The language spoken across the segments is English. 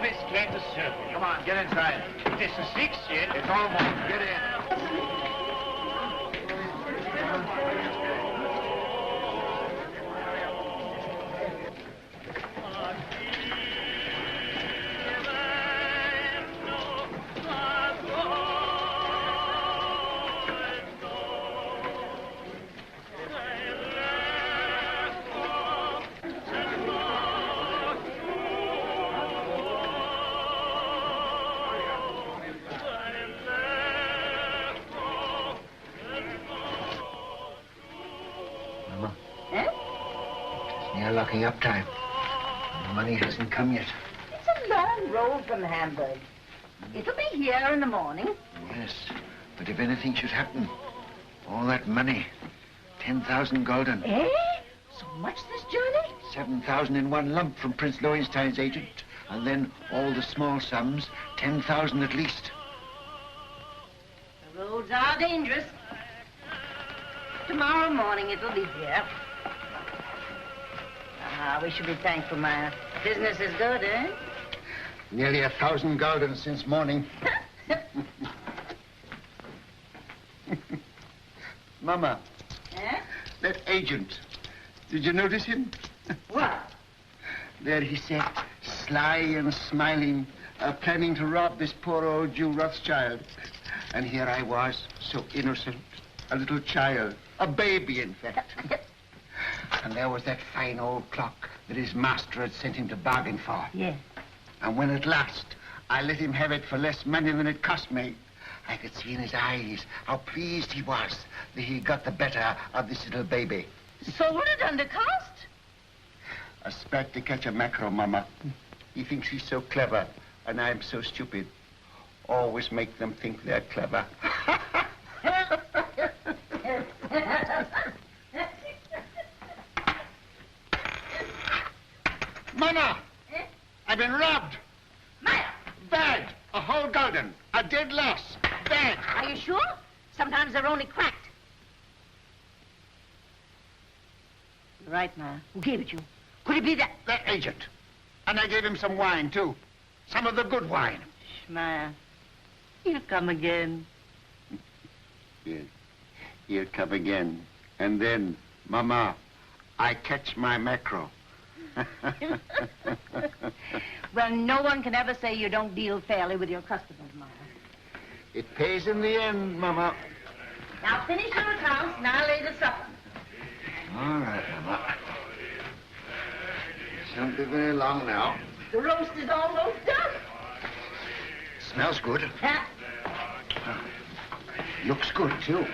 office glad to serve you. Come on, get inside. This is 6 yet. It's almost. Get in. Locking up time. The money hasn't come yet. It's a long road from Hamburg. It'll be here in the morning. Yes, but if anything should happen, all that money, 10,000 gulden. Eh? So much this journey? 7,000 in one lump from Prince Lowenstein's agent. And then all the small sums, 10,000 at least. The roads are dangerous. Tomorrow morning it'll be here. Ah, we should be thankful, Meyer. Business is good, eh? Nearly 1,000 gulden since morning. Mama. Eh? That agent. Did you notice him? What? There he sat, sly and smiling, planning to rob this poor old Jew Rothschild. And here I was, so innocent, a little child, a baby, in fact. And there was that fine old clock that his master had sent him to bargain for. Yes. And when at last I let him have it for less money than it cost me, I could see in his eyes how pleased he was that he got the better of this little baby. Sold it under cost? A spat to catch a mackerel, Mama. He thinks he's so clever, and I'm so stupid. Always make them think they're clever. Mama! Eh? I've been robbed. Meyer! Bad. A whole gulden. A dead loss. Bad. Are you sure? Sometimes they're only cracked. You're right, Meyer. Who gave it you? Could it be that? That agent. And I gave him some wine, too. Some of the good wine. Meyer, he'll come again. Yes. He'll come again. And then, Mama, I catch my mackerel. Well, no one can ever say you don't deal fairly with your customers, Meyer. It pays in the end, Mama. Now finish your accounts and I'll lay the supper. All right, Mama. Shan't be very long now. The roast is almost done. Smells good. Huh? Looks good, too.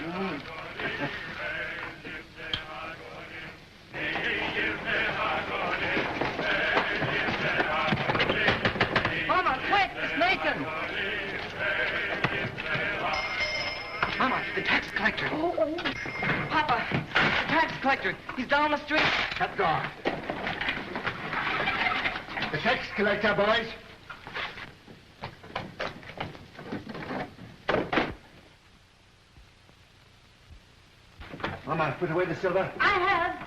Mama, quick, it's Nathan. Mama, the tax collector. Oh. Papa, the tax collector. He's down the street. Cut door. The tax collector, boys. Mama, put away the silver. I have.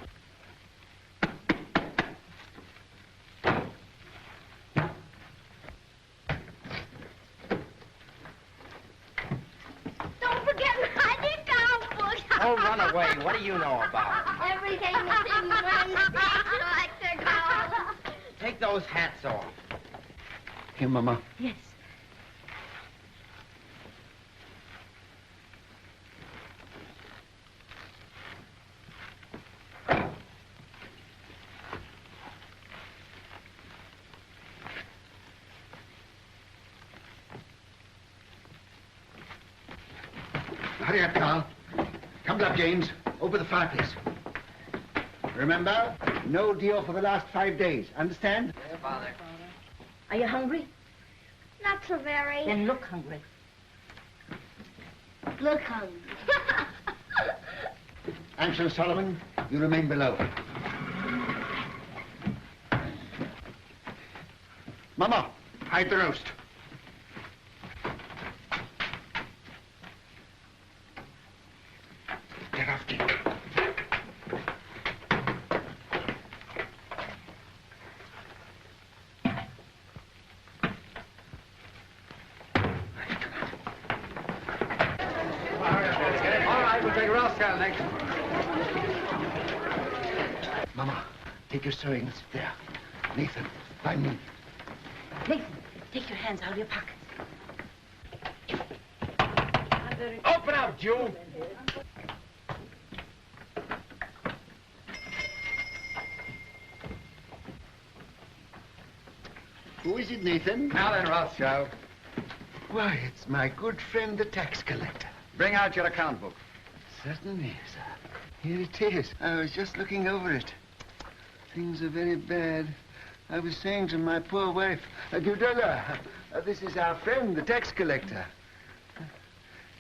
Don't forget my account book. Oh, run away. What do you know about? Everything that's in one collector goes. Take those hats off. Here, Mama. Yes. Hurry up, Carl. Tumble up, James. Over the fireplace. Remember, no deal for the last 5 days. Understand? Yeah, Father. Are you hungry? Not so very. Then look hungry. Look hungry. Amschel Solomon, you remain below. Mama, hide the roast. Get off, Dick. take Rothschild next. Mama, take your sewing. There. Nathan, by me. Nathan, take your hands out of your pockets. Open up, Jew. Who is it, Nathan? Now then, Rothschild, Why, it's my good friend, the tax collector. bring out your account book. Certainly, sir. Here it is. I was just looking over it. Things are very bad. I was saying to my poor wife, Gutle, this is our friend, the tax collector.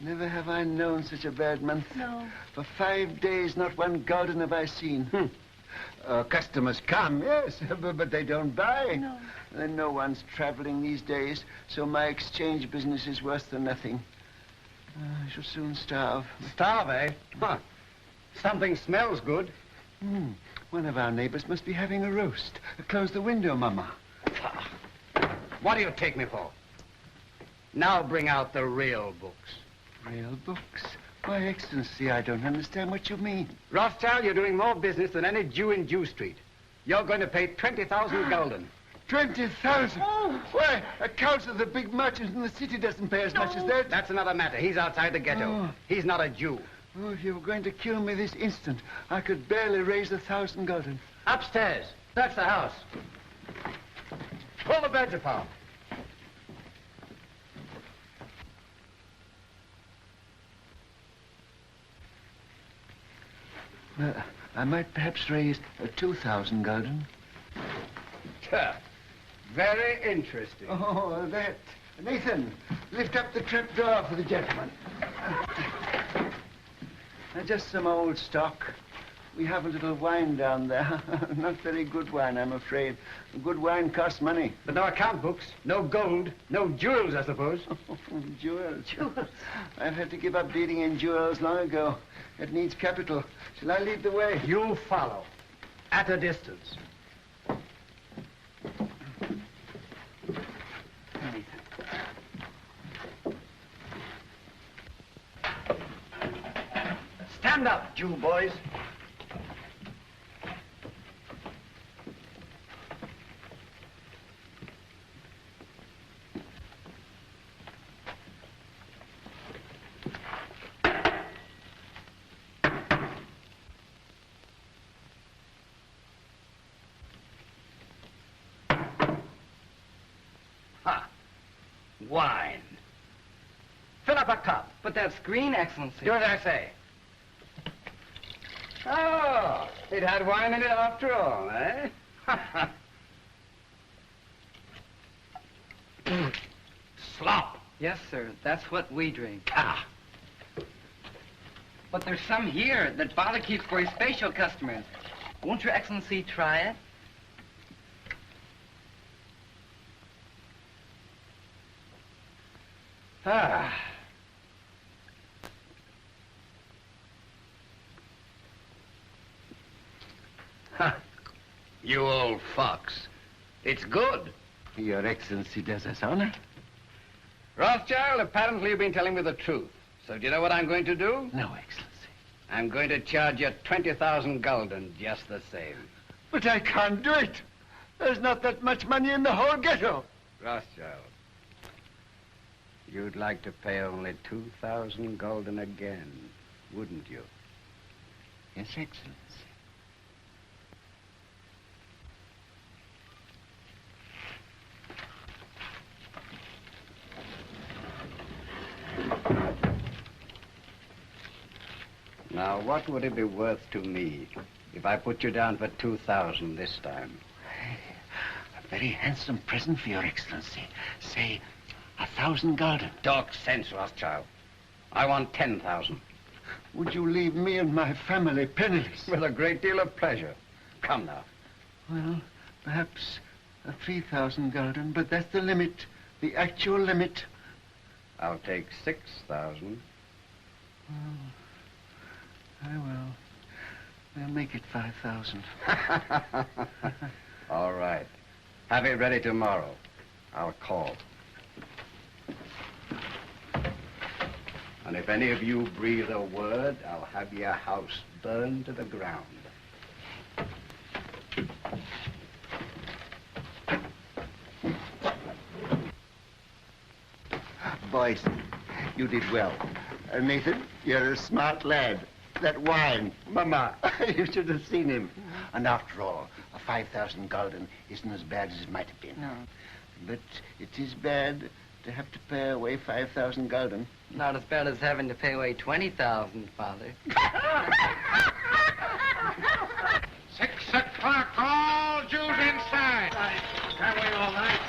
Never have I known such a bad month. No. For 5 days, not one gulden have I seen. Customers come, yes, but they don't buy. No. And no one's traveling these days, so my exchange business is worse than nothing. I shall soon starve. Starve, eh? Huh. Something smells good. One of our neighbors must be having a roast. Close the window, Mama. What do you take me for? Now bring out the real books. Real books? Why, Excellency, I don't understand what you mean. Rothschild, you're doing more business than any Jew in Jew Street. You're going to pay 20,000 gulden. 20,000? Oh. Why, a council of the big merchants in the city doesn't pay as much as that. That's another matter. He's outside the ghetto. Oh. He's not a Jew. Oh, if you were going to kill me this instant, I could barely raise 1,000 gulden. Upstairs. That's the house. Pull the beds apart. I might perhaps raise 2,000 gulden. Very interesting. Oh, that. Nathan, lift up the trap door for the gentleman. Just some old stock. We have a little wine down there. Not very good wine, I'm afraid. Good wine costs money. But no account books, no gold, no jewels, I suppose. Jewels. Jewels. I've had to give up dealing in jewels long ago. It needs capital. Shall I lead the way? You follow. At a distance. Stand up, Jew boys. Wine. Fill up a cup. But that's green, Excellency. Do as I say. Oh, it had wine in it after all, eh? Slop. Yes, sir. That's what we drink. Ah. But there's some here that Father keeps for his special customers. Won't Your Excellency try it? Ah. Ha. You old fox. It's good. Your Excellency does us honor. Rothschild, apparently you've been telling me the truth. So do you know what I'm going to do? No, Excellency. I'm going to charge you 20,000 gulden just the same. But I can't do it. There's not that much money in the whole ghetto. Rothschild, you'd like to pay only 2,000 gulden again, wouldn't you? Yes, Excellency. Now, what would it be worth to me if I put you down for 2,000 this time? A very handsome present for Your Excellency. Say, 1,000 gulden. Talk sense, Rothschild. I want 10,000. Would you leave me and my family penniless? With a great deal of pleasure. Come now. Well, perhaps 3,000 gulden, but that's the limit, the actual limit. I'll take 6,000. I will. We'll make it 5,000. All right. Have it ready tomorrow. I'll call. And if If any of you breathe a word, I'll have your house burned to the ground. Boys, you did well. Nathan, you're a smart lad. That wine, Mama, you should have seen him. And after all, a 5,000 gulden isn't as bad as it might have been. No. But it is bad to have to pay away 5,000 gulden. Not as bad as having to pay away 20,000, Father. 6 o'clock, all Jews inside. Can't wait all night.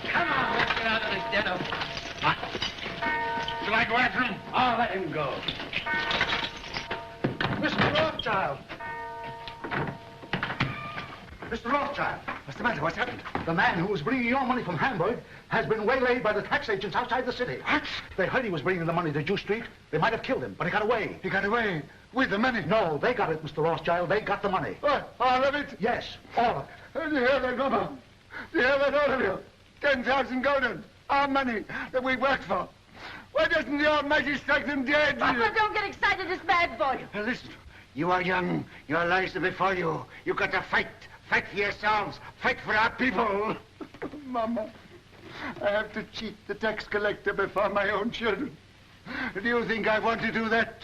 Come on, let's get out of this ghetto. What? Shall I go after him? I'll let him go. Mr. Rothschild! Mr. Rothschild! What's the matter? What's happened? The man who was bringing your money from Hamburg has been waylaid by the tax agents outside the city. What? They heard he was bringing the money to Jew Street. They might have killed him, but he got away. He got away with the money? No, they got it, Mr. Rothschild. They got the money. What? All of it? Yes, all of it. Do you hear that, Mama? Do you hear that, all of you? 10,000 gulden. Our money that we worked for. Why doesn't the Almighty strike them dead? Papa, don't get excited. It's bad for you. Now listen, you are young. Your lives are before you. You've got to fight. Fight for yourselves. Fight for our people. Mama, I have to cheat the tax collector before my own children. Do you think I want to do that?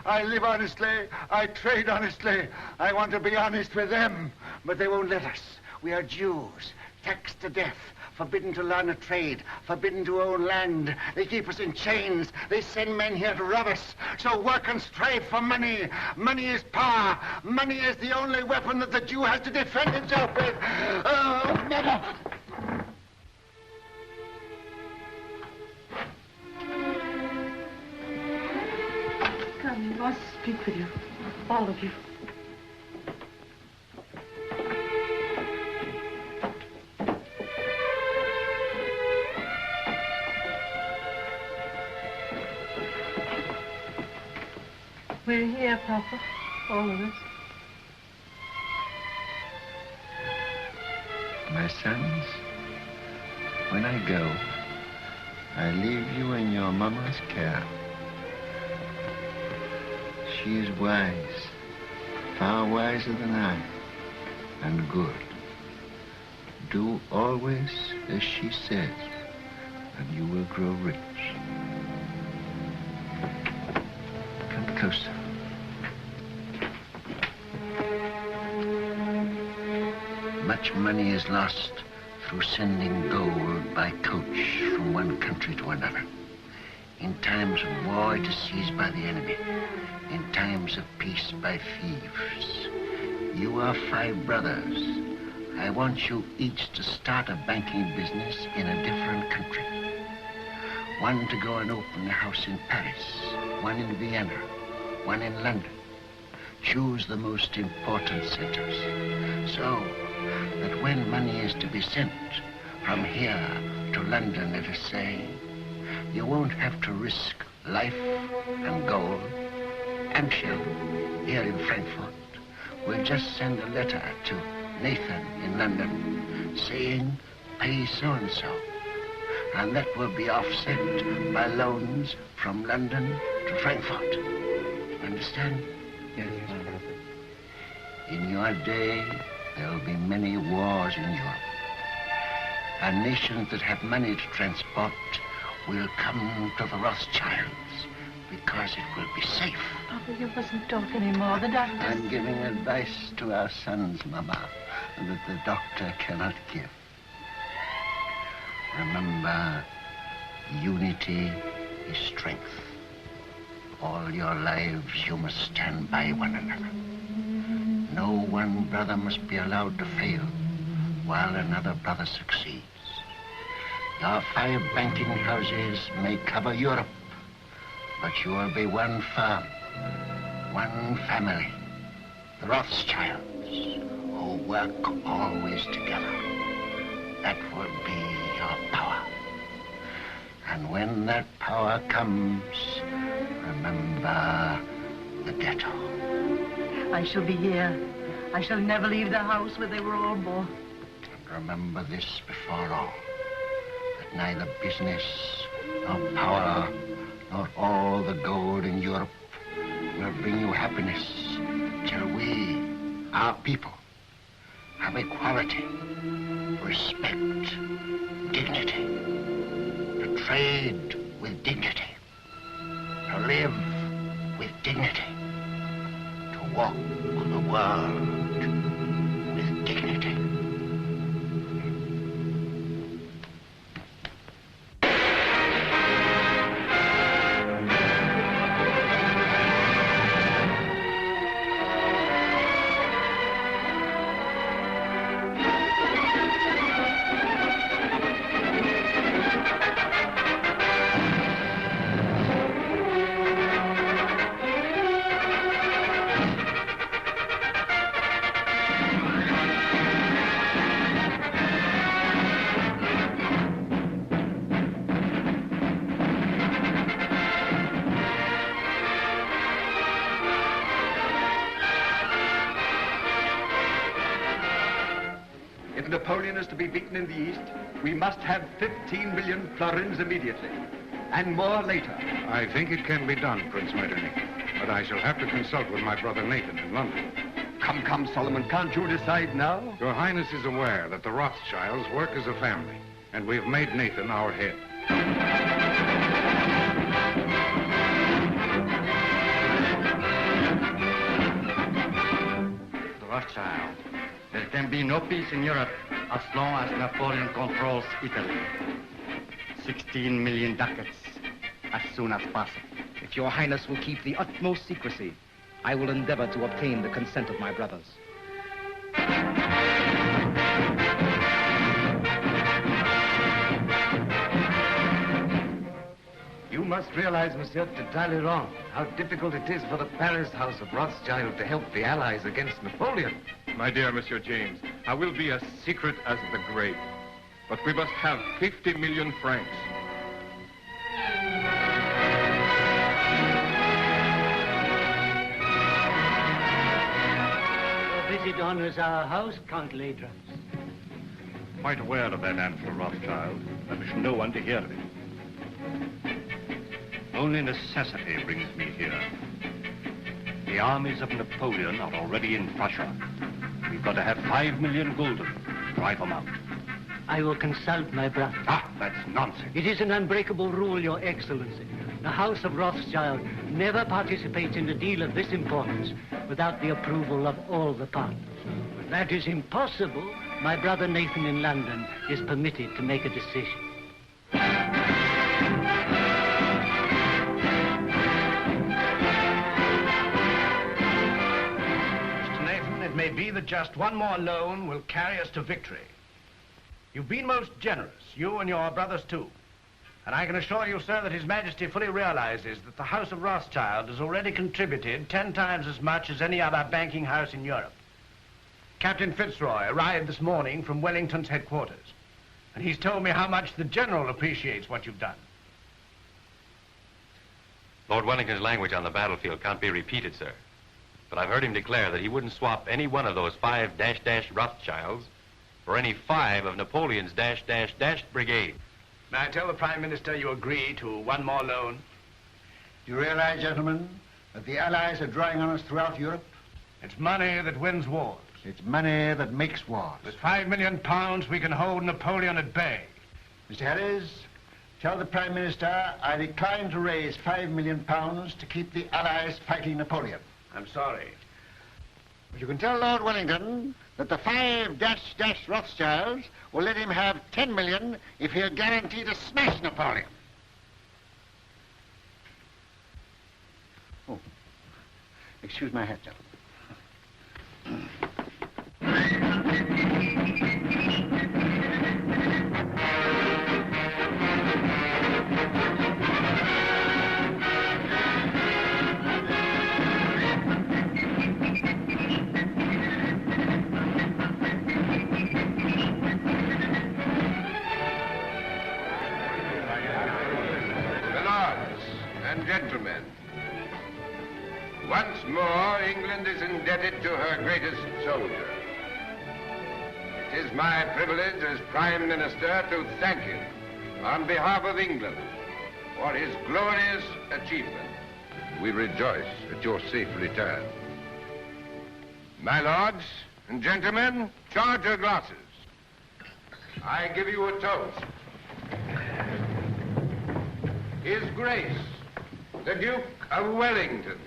I live honestly. I trade honestly. I want to be honest with them. But they won't let us. We are Jews, taxed to death. Forbidden to learn a trade, forbidden to own land. They keep us in chains. They send men here to rob us. So work and strive for money. Money is power. Money is the only weapon that the Jew has to defend himself with. Oh, Mama! Come, he wants to speak with you. All of you. We're here, Papa. All of us. My sons, when I go, I leave you in your Mama's care. She is wise, far wiser than I, and good. Do always as she says, and you will grow rich. Come closer. Much money is lost through sending gold by coach from one country to another. In times of war, it is seized by the enemy. In times of peace, by thieves. You are 5 brothers. I want you each to start a banking business in a different country. One to go and open a house in Paris, one in Vienna, one in London. Choose the most important centers, so that when money is to be sent from here to London, let us say, you won't have to risk life and gold. Amschel, here in Frankfurt, will just send a letter to Nathan in London saying, pay so-and-so. And that will be offset by loans from London to Frankfurt. Understand? Yes, In your day, there will be many wars in Europe. And nations that have money to transport will come to the Rothschilds because it will be safe. Papa, you mustn't talk anymore. The doctor... I'm giving advice to our sons, Mama, that the doctor cannot give. Remember, unity is strength. All your lives you must stand by one another. No one brother must be allowed to fail while another brother succeeds. Your 5 banking houses may cover Europe, but you will be one firm, one family, the Rothschilds, who work always together. That will be your power. And when that power comes, remember the ghetto. I shall be here. I shall never leave the house where they were all born. And remember this before all, that neither business nor power, nor all the gold in Europe will bring you happiness till we, our people, have equality, respect, dignity, to trade with dignity, to live with dignity, to walk the world with dignity. If Napoleon is to be beaten in the East, we must have 15 million florins immediately, and more later. I think it can be done, Prince Metternich, but I shall have to consult with my brother Nathan in London. Come, Solomon, can't you decide now? Your Highness is aware that the Rothschilds work as a family, and we've made Nathan our head. The Rothschild. There can be no peace in Europe as long as Napoleon controls Italy. 16 million ducats as soon as possible. If your Highness will keep the utmost secrecy, I will endeavor to obtain the consent of my brothers. You must realize, Monsieur de Talleyrand, how difficult it is for the Paris House of Rothschild to help the Allies against Napoleon. My dear Monsieur James, I will be as secret as the grave, but we must have 50 million francs. Your visit honors our house, Count Ladras. Quite aware of that, Amschel Rothschild. I wish no one to hear of it. Only necessity brings me here. The armies of Napoleon are already in Prussia. We've got to have 5 million gulden. Drive them out. I will consult my brother. Ah, that's nonsense. It is an unbreakable rule, Your Excellency. The House of Rothschild never participates in a deal of this importance without the approval of all the partners. When that is impossible, my brother Nathan in London is permitted to make a decision. It may be that just one more loan will carry us to victory. You've been most generous, you and your brothers too. And I can assure you, sir, that His Majesty fully realizes that the House of Rothschild has already contributed 10 times as much as any other banking house in Europe. Captain Fitzroy arrived this morning from Wellington's headquarters, and he's told me how much the General appreciates what you've done. Lord Wellington's language on the battlefield can't be repeated, sir. But I've heard him declare that he wouldn't swap any one of those 5 Rothschilds for any 5 of Napoleon's brigade. May I tell the Prime Minister you agree to one more loan? Do you realize, gentlemen, that the Allies are drawing on us throughout Europe? It's money that wins wars. It's money that makes wars. With £5 million, we can hold Napoleon at bay. Mr. Harris, tell the Prime Minister I decline to raise £5 million to keep the Allies fighting Napoleon. I'm sorry. But you can tell Lord Wellington that the 5 Rothschilds will let him have 10 million if he'll guarantee to smash Napoleon. Oh, excuse my hat, gentlemen. Gentlemen, once more England is indebted to her greatest soldier. It is my privilege as Prime Minister to thank him on behalf of England for his glorious achievement. We rejoice at your safe return. My lords and gentlemen, charge your glasses. I give you a toast. His Grace, the Duke of Wellington.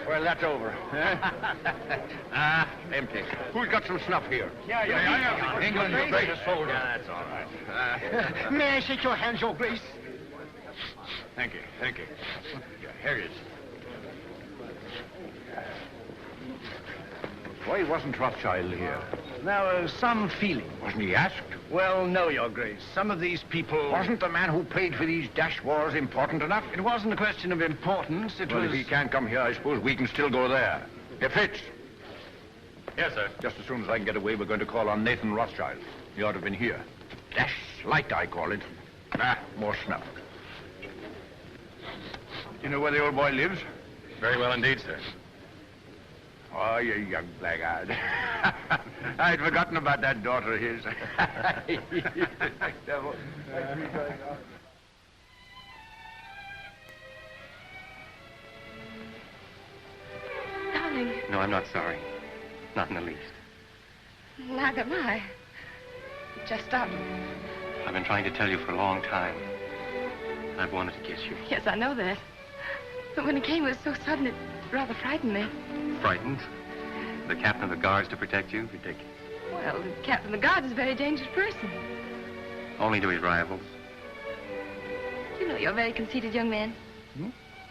Well, that's over. Empty. Who's got some snuff here? Yeah. England's greatest soldier. Yeah, that's all right. May I shake your hand, Your Grace? Thank you. Yeah, here it is. Why wasn't Rothschild here? Now, some feeling. Wasn't he asked? Well, no, Your Grace. Some of these people... Wasn't the man who paid for these dash wars important enough? It wasn't a question of importance. It was... If he can't come here, I suppose we can still go there. Hey, Fitz. Yes, sir. Just as soon as I can get away, we're going to call on Nathan Rothschild. He ought to have been here. Dash light, I call it. More snuff. You know where the old boy lives? Very well indeed, sir. Oh, you young blackguard. I'd forgotten about that daughter of his. Darling, No, I'm not sorry. Not in the least. neither am I. Just stopped. I've been trying to tell you for a long time. I've wanted to kiss you. Yes, I know that. But when it came, it was so sudden, it rather frightened me. Frightened? The captain of the guards to protect you? Ridiculous. Well, the captain of the guard is a very dangerous person. Only to his rivals. You know, you're a very conceited young man. Hmm?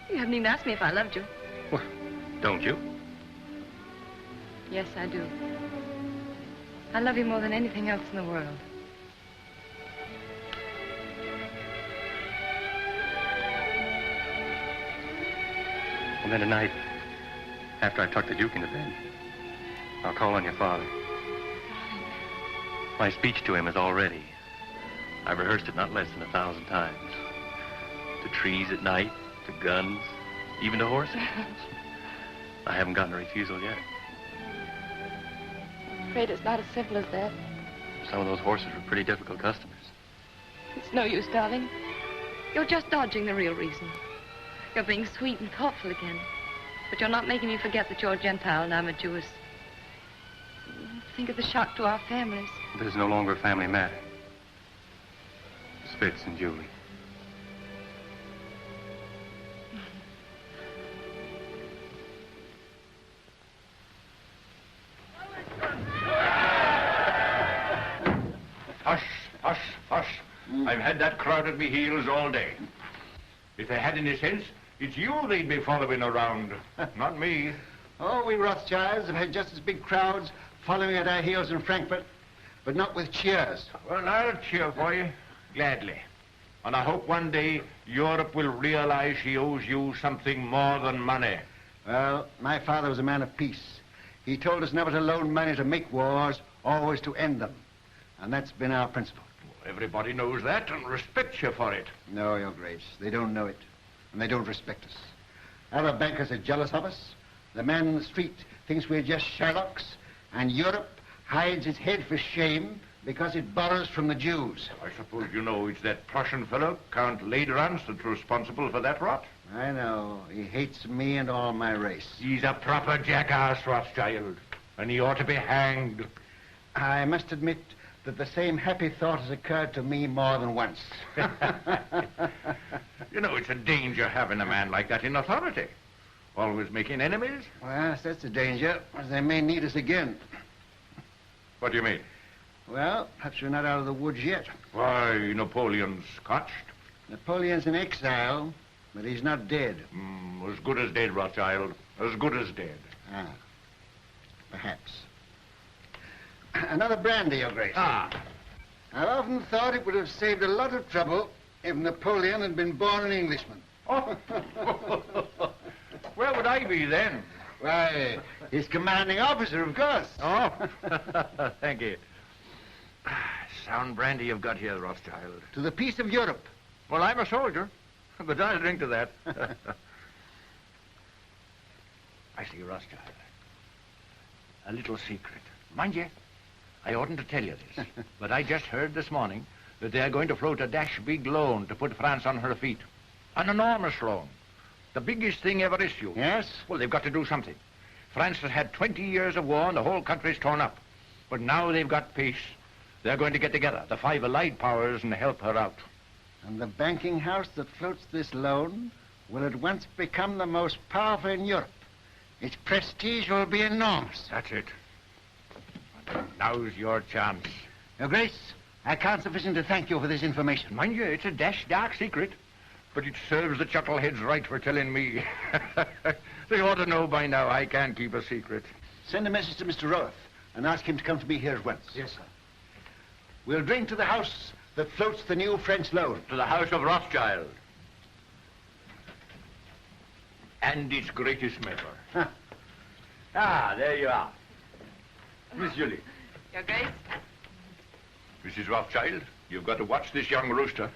You haven't even asked me if I loved you. Well, don't you? Yes, I do. I love you more than anything else in the world. And then tonight, after I tuck the Duke into bed, I'll call on your father. My speech to him is all ready. I've rehearsed it not less than 1,000 times. To trees at night, to guns, even to horses. I haven't gotten a refusal yet. I'm afraid it's not as simple as that. Some of those horses were pretty difficult customers. It's no use, darling. You're just dodging the real reason. You're being sweet and thoughtful again. But you're not making me forget that you're a Gentile and I'm a Jewess. Think of the shock to our families. This is no longer a family matter. It's Fitz and Julie. Hush. I've had that crowd at me heels all day. If they had any sense, it's you they'd be following around, not me. Oh, we Rothschilds have had just as big crowds following at our heels in Frankfurt, but not with cheers. Well, I'll cheer for you, gladly. And I hope one day Europe will realize she owes you something more than money. Well, my father was a man of peace. He told us never to loan money to make wars, always to end them. And that's been our principle. Everybody knows that and respects you for it. No, Your Grace, they don't know it. And they don't respect us. Other bankers are jealous of us. The man in the street thinks we're just Sherlocks. And Europe hides its head for shame because it borrows from the Jews. I suppose you know it's that Prussian fellow, Count Lederans, that's responsible for that rot. I know. He hates me and all my race. He's a proper jackass, Rothschild. And he ought to be hanged. I must admit that the same happy thought has occurred to me more than once. You know, it's a danger having a man like that in authority. Always making enemies. Well, that's a danger, as they may need us again. What do you mean? Well, perhaps we're not out of the woods yet. Why, Napoleon's scotched. Napoleon's in exile, but he's not dead. As good as dead, Rothschild. As good as dead. Ah, perhaps. Another brandy, Your Grace. Ah. I've often thought it would have saved a lot of trouble if Napoleon had been born an Englishman. Oh. Where would I be then? Why, his commanding officer, of course. Oh, thank you. Sound brandy you've got here, Rothschild. To the peace of Europe. Well, I'm a soldier, but I'll drink to that. I see, Rothschild. A little secret. Mind you, I oughtn't to tell you this, but I just heard this morning that they are going to float a dash big loan to put France on her feet. An enormous loan. The biggest thing ever issued. Yes? Well, they've got to do something. France has had 20 years of war and the whole country's torn up. But now they've got peace. They're going to get together, the 5 allied powers, and help her out. And the banking house that floats this loan will at once become the most powerful in Europe. Its prestige will be enormous. That's it. Now's your chance. Your Grace, I can't sufficiently thank you for this information. Mind you, it's a dash dark secret. But it serves the chuckleheads right for telling me. They ought to know by now I can't keep a secret. Send a message to Mr. Roth and ask him to come to me here at once. Yes, sir. We'll drink to the house that floats the new French loan. To the house of Rothschild. And its greatest member. Huh. Ah, there you are. Miss Julie. Your Grace? Mrs. Rothschild, you've got to watch this young rooster.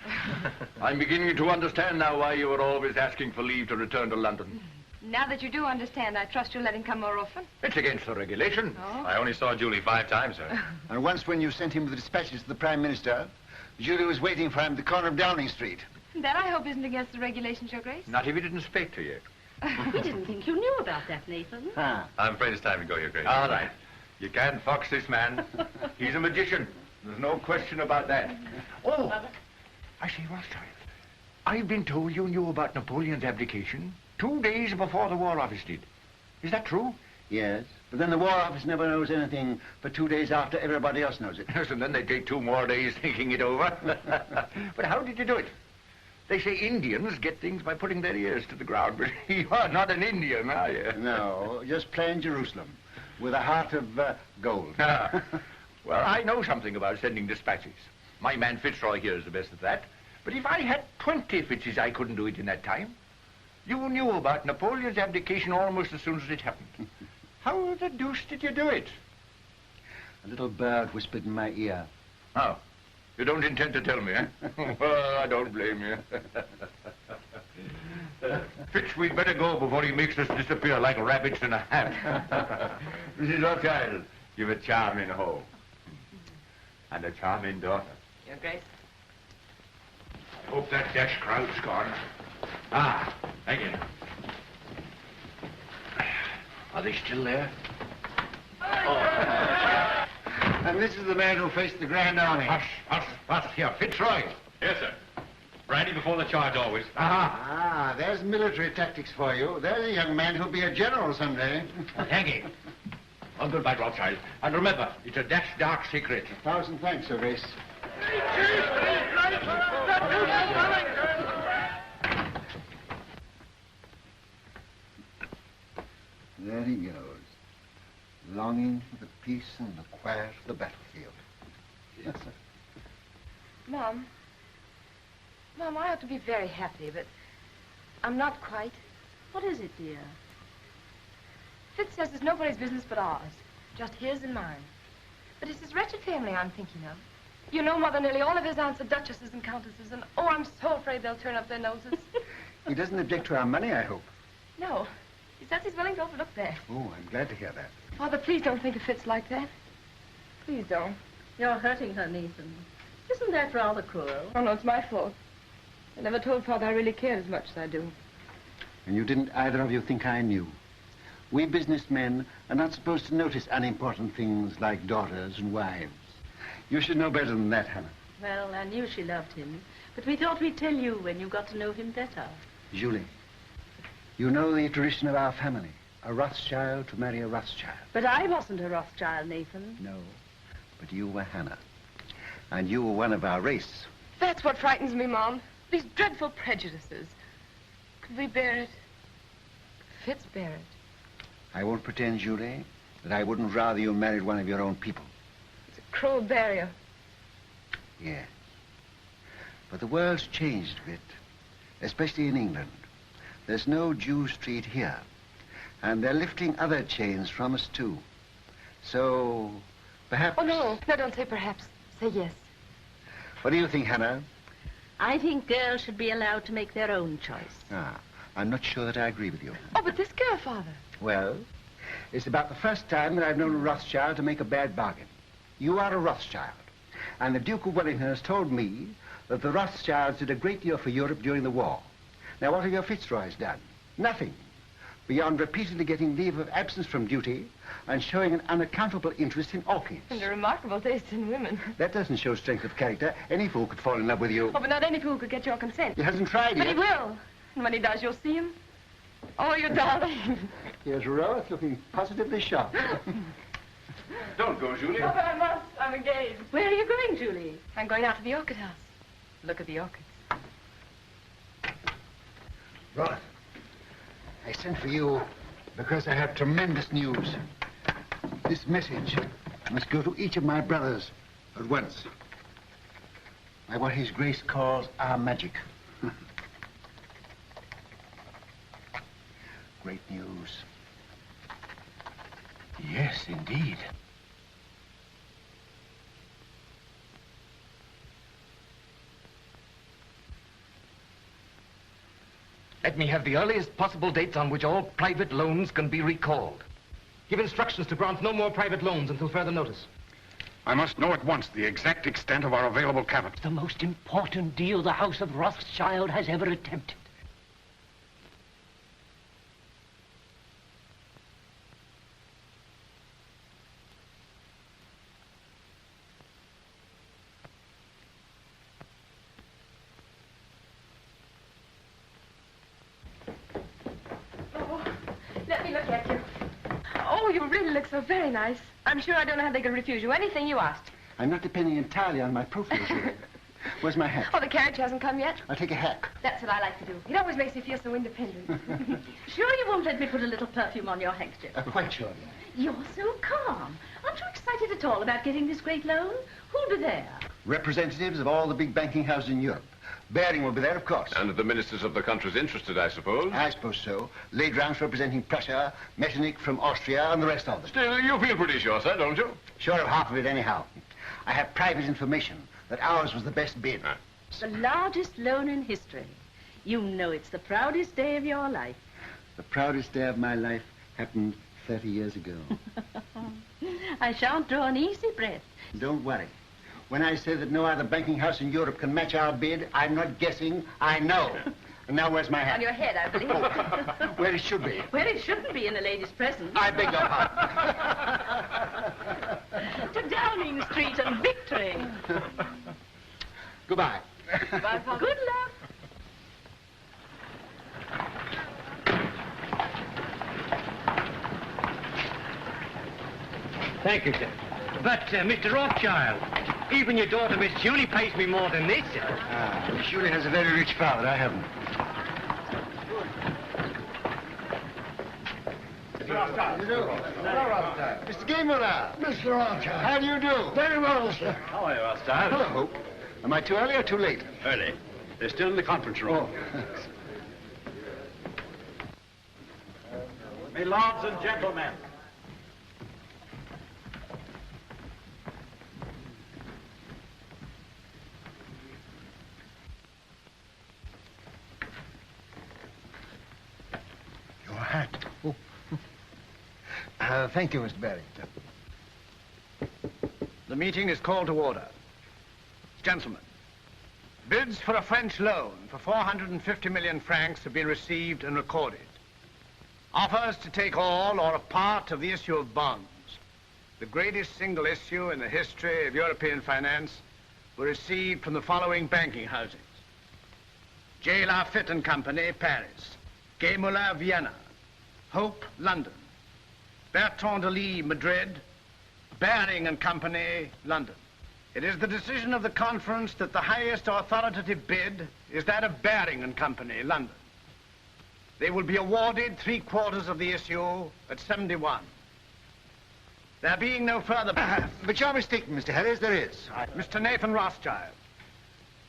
I'm beginning to understand now why you were always asking for leave to return to London. Now that you do understand, I trust you'll let him come more often. It's against the regulation. Oh? I only saw Julie 5 times, sir. And once when you sent him the dispatches to the Prime Minister, Julie was waiting for him at the corner of Downing Street. That, I hope, isn't against the regulations, Your Grace. Not if he didn't speak to you. We didn't think you knew about that, Nathan. Ah. I'm afraid it's time to go, Your Grace. All right. You can't fox this man. He's a magician. There's no question about that. Oh, I say, Rothschild, I've been told you knew about Napoleon's abdication 2 days before the War Office did. Is that true? Yes, but then the War Office never knows anything for 2 days after everybody else knows it. Yes, and then they take 2 more days thinking it over. But how did you do it? They say Indians get things by putting their ears to the ground, but you are not an Indian, are you? No, just plain Jerusalem, with a heart of gold. Ah. Well, I know something about sending dispatches. My man Fitzroy here is the best at that. But if I had 20 Fitzes, I couldn't do it in that time. You knew about Napoleon's abdication almost as soon as it happened. How the deuce did you do it? A little bird whispered in my ear. Oh, you don't intend to tell me, eh? Well, I don't blame you. Fitz, we'd better go before he makes us disappear like rabbits in a hat. Mrs. Rothschild, you've a charming home. And a charming daughter. Your Grace. I hope that dash crowd's gone. Ah, thank you. Are they still there? Oh. And this is the man who faced the Grand Army. Hush, here, Fitzroy. Yes, sir. Brandy before the charge, always. Ah, there's military tactics for you. There's a young man who'll be a general someday. Thank you. Well, goodbye, Rothschild. And remember, it's a dash dark secret. 1,000 thanks, Your Grace. There he goes, longing for the peace and the quiet of the battlefield. Yes, sir. Mom, I ought to be very happy, but I'm not quite. What is it, dear? Fitz says it's nobody's business but ours, just his and mine. But it's his wretched family I'm thinking of. You know, Mother, nearly all of his aunts are duchesses and countesses, and oh, I'm so afraid they'll turn up their noses. He doesn't object to our money, I hope. No, he says he's willing to overlook that. Oh, I'm glad to hear that. Father, please don't think of Fitz like that. Please don't. You're hurting her, Nathan. Isn't that rather cruel? Oh, no, it's my fault. I never told Father I really cared as much as I do. And you didn't either of you think I knew. We businessmen are not supposed to notice unimportant things like daughters and wives. You should know better than that, Hannah. Well, I knew she loved him, but we thought we'd tell you when you got to know him better. Julie, you know the tradition of our family. A Rothschild to marry a Rothschild. But I wasn't a Rothschild, Nathan. No, but you were Hannah. And you were one of our race. That's what frightens me, Mom. These dreadful prejudices. Could we bear it? Could Fitz bear it? I won't pretend, Julie, that I wouldn't rather you married one of your own people. It's a cruel barrier. Yes. But the world's changed a bit, especially in England. There's no Jew Street here. And they're lifting other chains from us, too. So, perhaps... Oh, no. No, don't say perhaps. Say yes. What do you think, Hannah? I think girls should be allowed to make their own choice. Ah, I'm not sure that I agree with you. Oh, but this girl, Father. Well, it's about the first time that I've known a Rothschild to make a bad bargain. You are a Rothschild. And the Duke of Wellington has told me that the Rothschilds did a great deal for Europe during the war. Now, what have your Fitzroys done? Nothing. Beyond repeatedly getting leave of absence from duty and showing an unaccountable interest in orchids. And a remarkable taste in women. That doesn't show strength of character. Any fool could fall in love with you. Oh, but not any fool could get your consent. He hasn't tried but yet. But he will. And when he does, you'll see him. Oh, you darling. Here's Rose looking positively sharp. Don't go, Julie. Oh, but I must. I'm engaged. Where are you going, Julie? I'm going out to the orchid house. Look at the orchids. Rose, I sent for you because I have tremendous news. This message must go to each of my brothers at once. By what His Grace calls our magic. Great news. Yes, indeed. Let me have the earliest possible dates on which all private loans can be recalled. Give instructions to grant no more private loans until further notice. I must know at once the exact extent of our available capital. The most important deal the House of Rothschild has ever attempted. So very nice. I'm sure I don't know how they could refuse you anything you asked. I'm not depending entirely on my profile, Julie. Where's my hat? Oh, the carriage hasn't come yet? I'll take a hack. That's what I like to do. It always makes me feel so independent. Sure you won't let me put a little perfume on your handkerchief? Quite sure. You're so calm. Aren't you excited at all about getting this great loan? Who'll be there? Representatives of all the big banking houses in Europe. Baring will be there, of course. And the ministers of the countries interested, I suppose? I suppose so. Ledrans representing Prussia, Metternich from Austria, and the rest of them. Still, you feel pretty sure, sir, don't you? Sure of half of it, anyhow. I have private information that ours was the best bid. The largest loan in history. You know it's the proudest day of your life. The proudest day of my life happened 30 years ago. I shan't draw an easy breath. Don't worry. When I say that no other banking house in Europe can match our bid, I'm not guessing, I know. And now where's my hat? On your head, I believe. Oh, where it should be. Where it shouldn't be in a lady's presence. I beg your pardon. To Downing Street and victory. Goodbye. Goodbye, Father. Good luck. Thank you, sir. But, Mr. Rothschild, even your daughter, Miss Julie, pays me more than this, sir. Miss Julie has a very rich father. I haven't. Mr. Gameler. Mr. Rothschild. How do you do? Very well, sir. How are you, Rothschild? Hello, Hope. Am I too early or too late? Early. They're still in the conference room. Oh. My lords and gentlemen, Your hat. Oh. Thank you, Mr. Baring. The meeting is called to order. Gentlemen, bids for a French loan for 450 million francs have been received and recorded. Offers to take all or a part of the issue of bonds, the greatest single issue in the history of European finance, were received from the following banking houses. J. Lafitte and Company, Paris. Gay Muller, Vienna. Hope, London. Bertrand de Lis, Madrid. Baring and Company, London. It is the decision of the conference that the highest authoritative bid is that of Baring and Company, London. They will be awarded 3/4 of the issue at 71. There being no further... But you're mistaken, Mr. Harris, there is. Mr. Nathan Rothschild.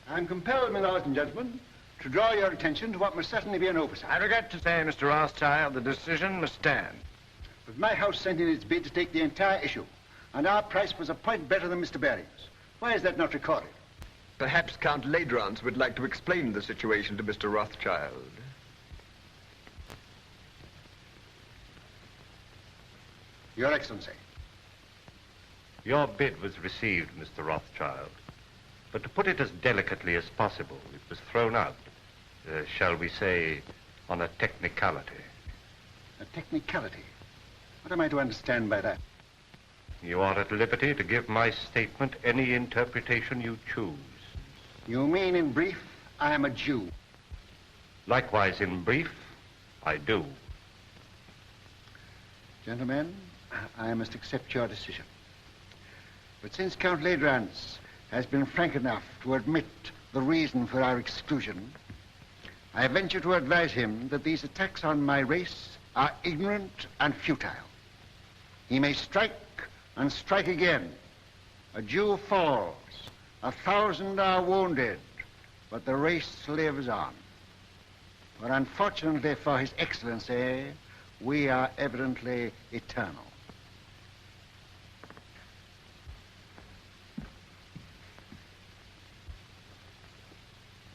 I'm compelled, my lords and gentlemen, to draw your attention to what must certainly be an oversight. I regret to say, Mr. Rothschild, the decision must stand. But my house sent in its bid to take the entire issue, and our price was a point better than Mr. Baring's. Why is that not recorded? Perhaps Count Ledrans would like to explain the situation to Mr. Rothschild. Your Excellency. Your bid was received, Mr. Rothschild. But to put it as delicately as possible, it was thrown out, shall we say, on a technicality. A technicality? What am I to understand by that? You are at liberty to give my statement any interpretation you choose. You mean, in brief, I am a Jew? Likewise, in brief, I do. Gentlemen, I must accept your decision. But since Count Ledrans has been frank enough to admit the reason for our exclusion, I venture to advise him that these attacks on my race are ignorant and futile. He may strike and strike again. A Jew falls, 1,000 are wounded, but the race lives on. But unfortunately for His Excellency, we are evidently eternal.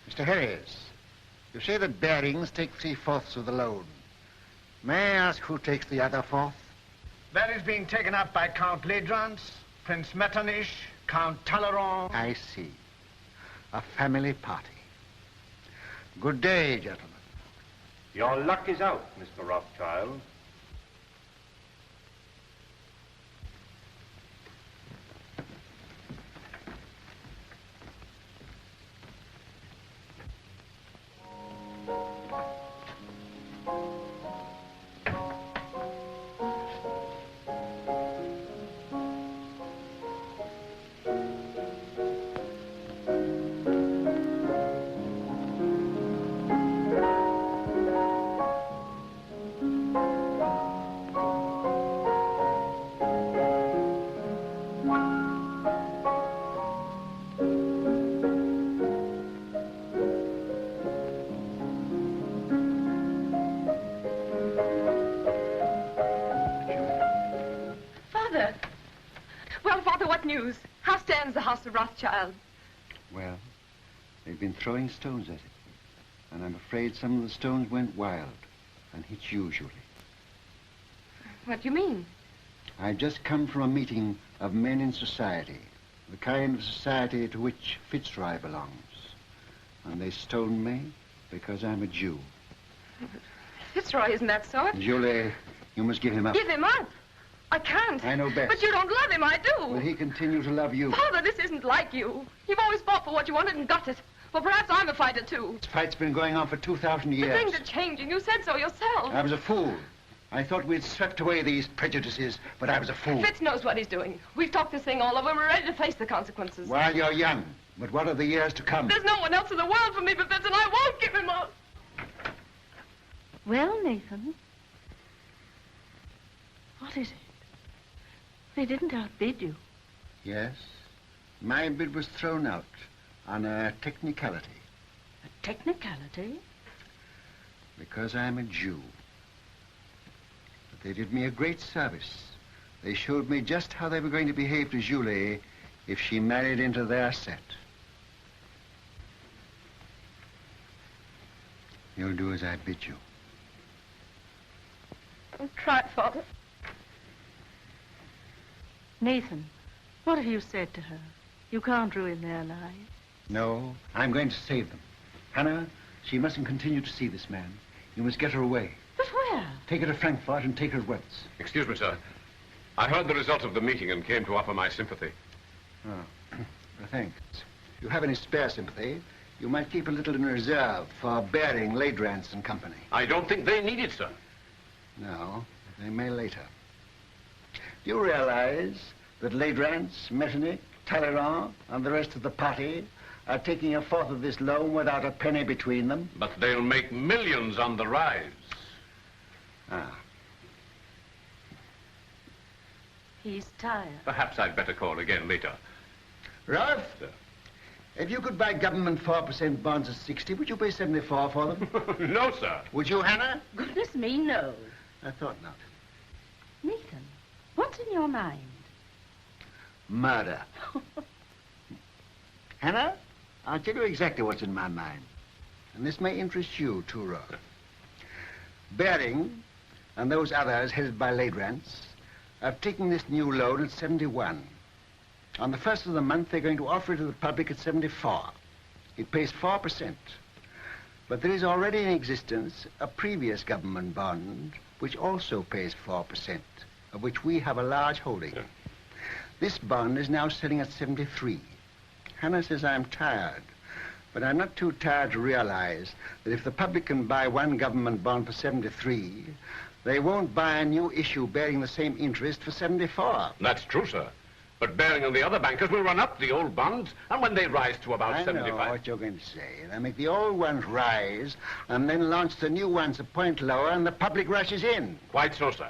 Mr. Harris, you say that Barings take 3/4 of the loan. May I ask who takes the other fourth? That is being taken up by Count Ledrans, Prince Metternich, Count Talleyrand. I see. A family party. Good day, gentlemen. Your luck is out, Mr. Rothschild. How stands the house of Rothschild? Well, they've been throwing stones at it. And I'm afraid some of the stones went wild and hit you, Julie. What do you mean? I've just come from a meeting of men in society, the kind of society to which Fitzroy belongs. And they stoned me because I'm a Jew. Fitzroy isn't that sort. Julie, you must give him up. Give him up? I can't. I know best. But you don't love him, I do. Will he continue to love you? Father, this isn't like you. You've always fought for what you wanted and got it. Well, perhaps I'm a fighter, too. This fight's been going on for 2,000 years. But things are changing. You said so yourself. I was a fool. I thought we'd swept away these prejudices, but I was a fool. Fitz knows what he's doing. We've talked this thing all over. We're ready to face the consequences. While you're young. But what are the years to come? There's no one else in the world for me but Fitz, and I won't give him up. Well, Nathan, what is it? They didn't outbid you. Yes. My bid was thrown out on a technicality. A technicality? Because I'm a Jew. But they did me a great service. They showed me just how they were going to behave to Julie if she married into their set. You'll do as I bid you. I'll try, Father. Nathan, what have you said to her? You can't ruin their lives. No, I'm going to save them. Hannah, she mustn't continue to see this man. You must get her away. But where? Take her to Frankfurt and take her west. Excuse me, sir. I heard the result of the meeting and came to offer my sympathy. Oh, thanks. If you have any spare sympathy, you might keep a little in reserve for Baring, Ladrans and Company. I don't think they need it, sir. No, they may later. Do you realize that Ladrans, Metternich, Talleyrand, and the rest of the party are taking a fourth of this loan without a penny between them? But they'll make millions on the rise. Ah. He's tired. Perhaps I'd better call again later. Ralph? Sir. If you could buy government 4% bonds at 60, would you pay 74 for them? No, sir. Would you, Hannah? Goodness me, no. I thought not. Nathan, what's in your mind? Murder. Hannah, I'll tell you exactly what's in my mind. And this may interest you, too, Ralph. Baring and those others headed by Ladrans I've taken this new loan at 71. On the first of the month, they're going to offer it to the public at 74. It pays 4%. But there is already in existence a previous government bond which also pays 4%, of which we have a large holding. Yeah. This bond is now selling at 73. Hannah says I'm tired, but I'm not too tired to realize that if the public can buy one government bond for 73, they won't buy a new issue bearing the same interest for 74. That's true, sir. But bearing on the other bankers will run up the old bonds, and when they rise to about 75... I know what you're going to say. They'll make the old ones rise, and then launch the new ones a point lower, and the public rushes in. Quite so, sir.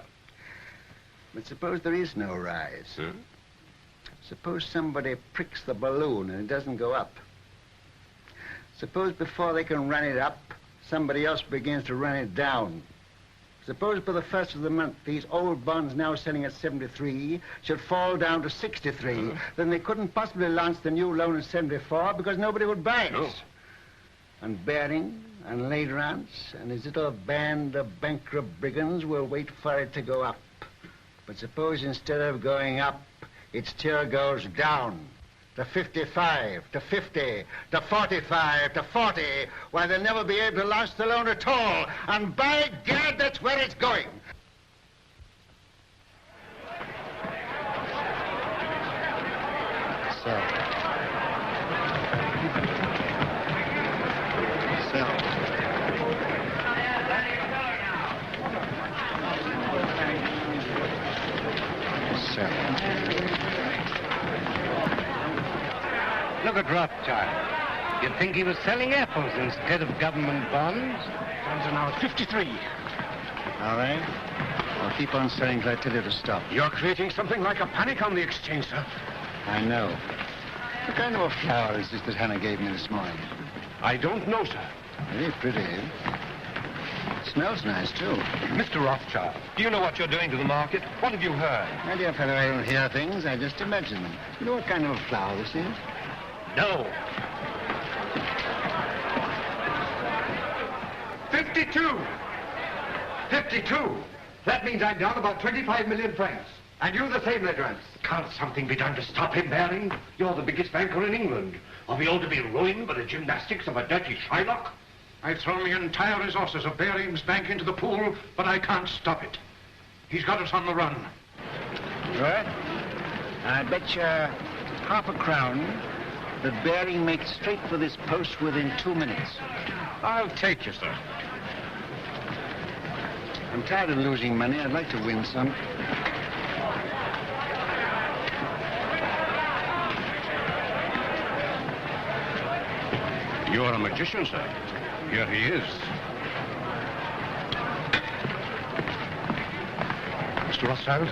But suppose there is no rise. Suppose somebody pricks the balloon and it doesn't go up. Suppose before they can run it up, somebody else begins to run it down. Suppose by the first of the month, these old bonds now selling at 73 should fall down to 63. Then they couldn't possibly launch the new loan at 74 because nobody would buy it. No. And Baring and Laterance and his little band of bankrupt brigands will wait for it to go up. But suppose instead of going up, it still goes down to 55, to 50, to 45, to 40, why they'll never be able to launch the loan at all. And by God, that's where it's going. Sell. Look at Rothschild. You'd think he was selling apples instead of government bonds. Bonds are now at 53. All right. I'll keep on selling till I tell you to stop. You're creating something like a panic on the exchange, sir. I know. What kind of a flower is this that Hannah gave me this morning? I don't know, sir. Very pretty. It smells nice, too. Mr. Rothschild, do you know what you're doing to the market? What have you heard? My dear fellow, I don't hear things. I just imagine them. You know what kind of a flower this is? No. 52. 52. That means I'm down about 25 million francs. And you the same, Laterance. Can't something be done to stop him, Baring? You're the biggest banker in England. Are we all to be ruined by the gymnastics of a dirty Shylock? I've thrown the entire resources of Baring's bank into the pool, but I can't stop it. He's got us on the run. Right. I bet you half a crown that Baring makes straight for this post within 2 minutes. I'll take you, sir. I'm tired of losing money. I'd like to win some. You're a magician, sir. Here he is. Mr. Rothschild,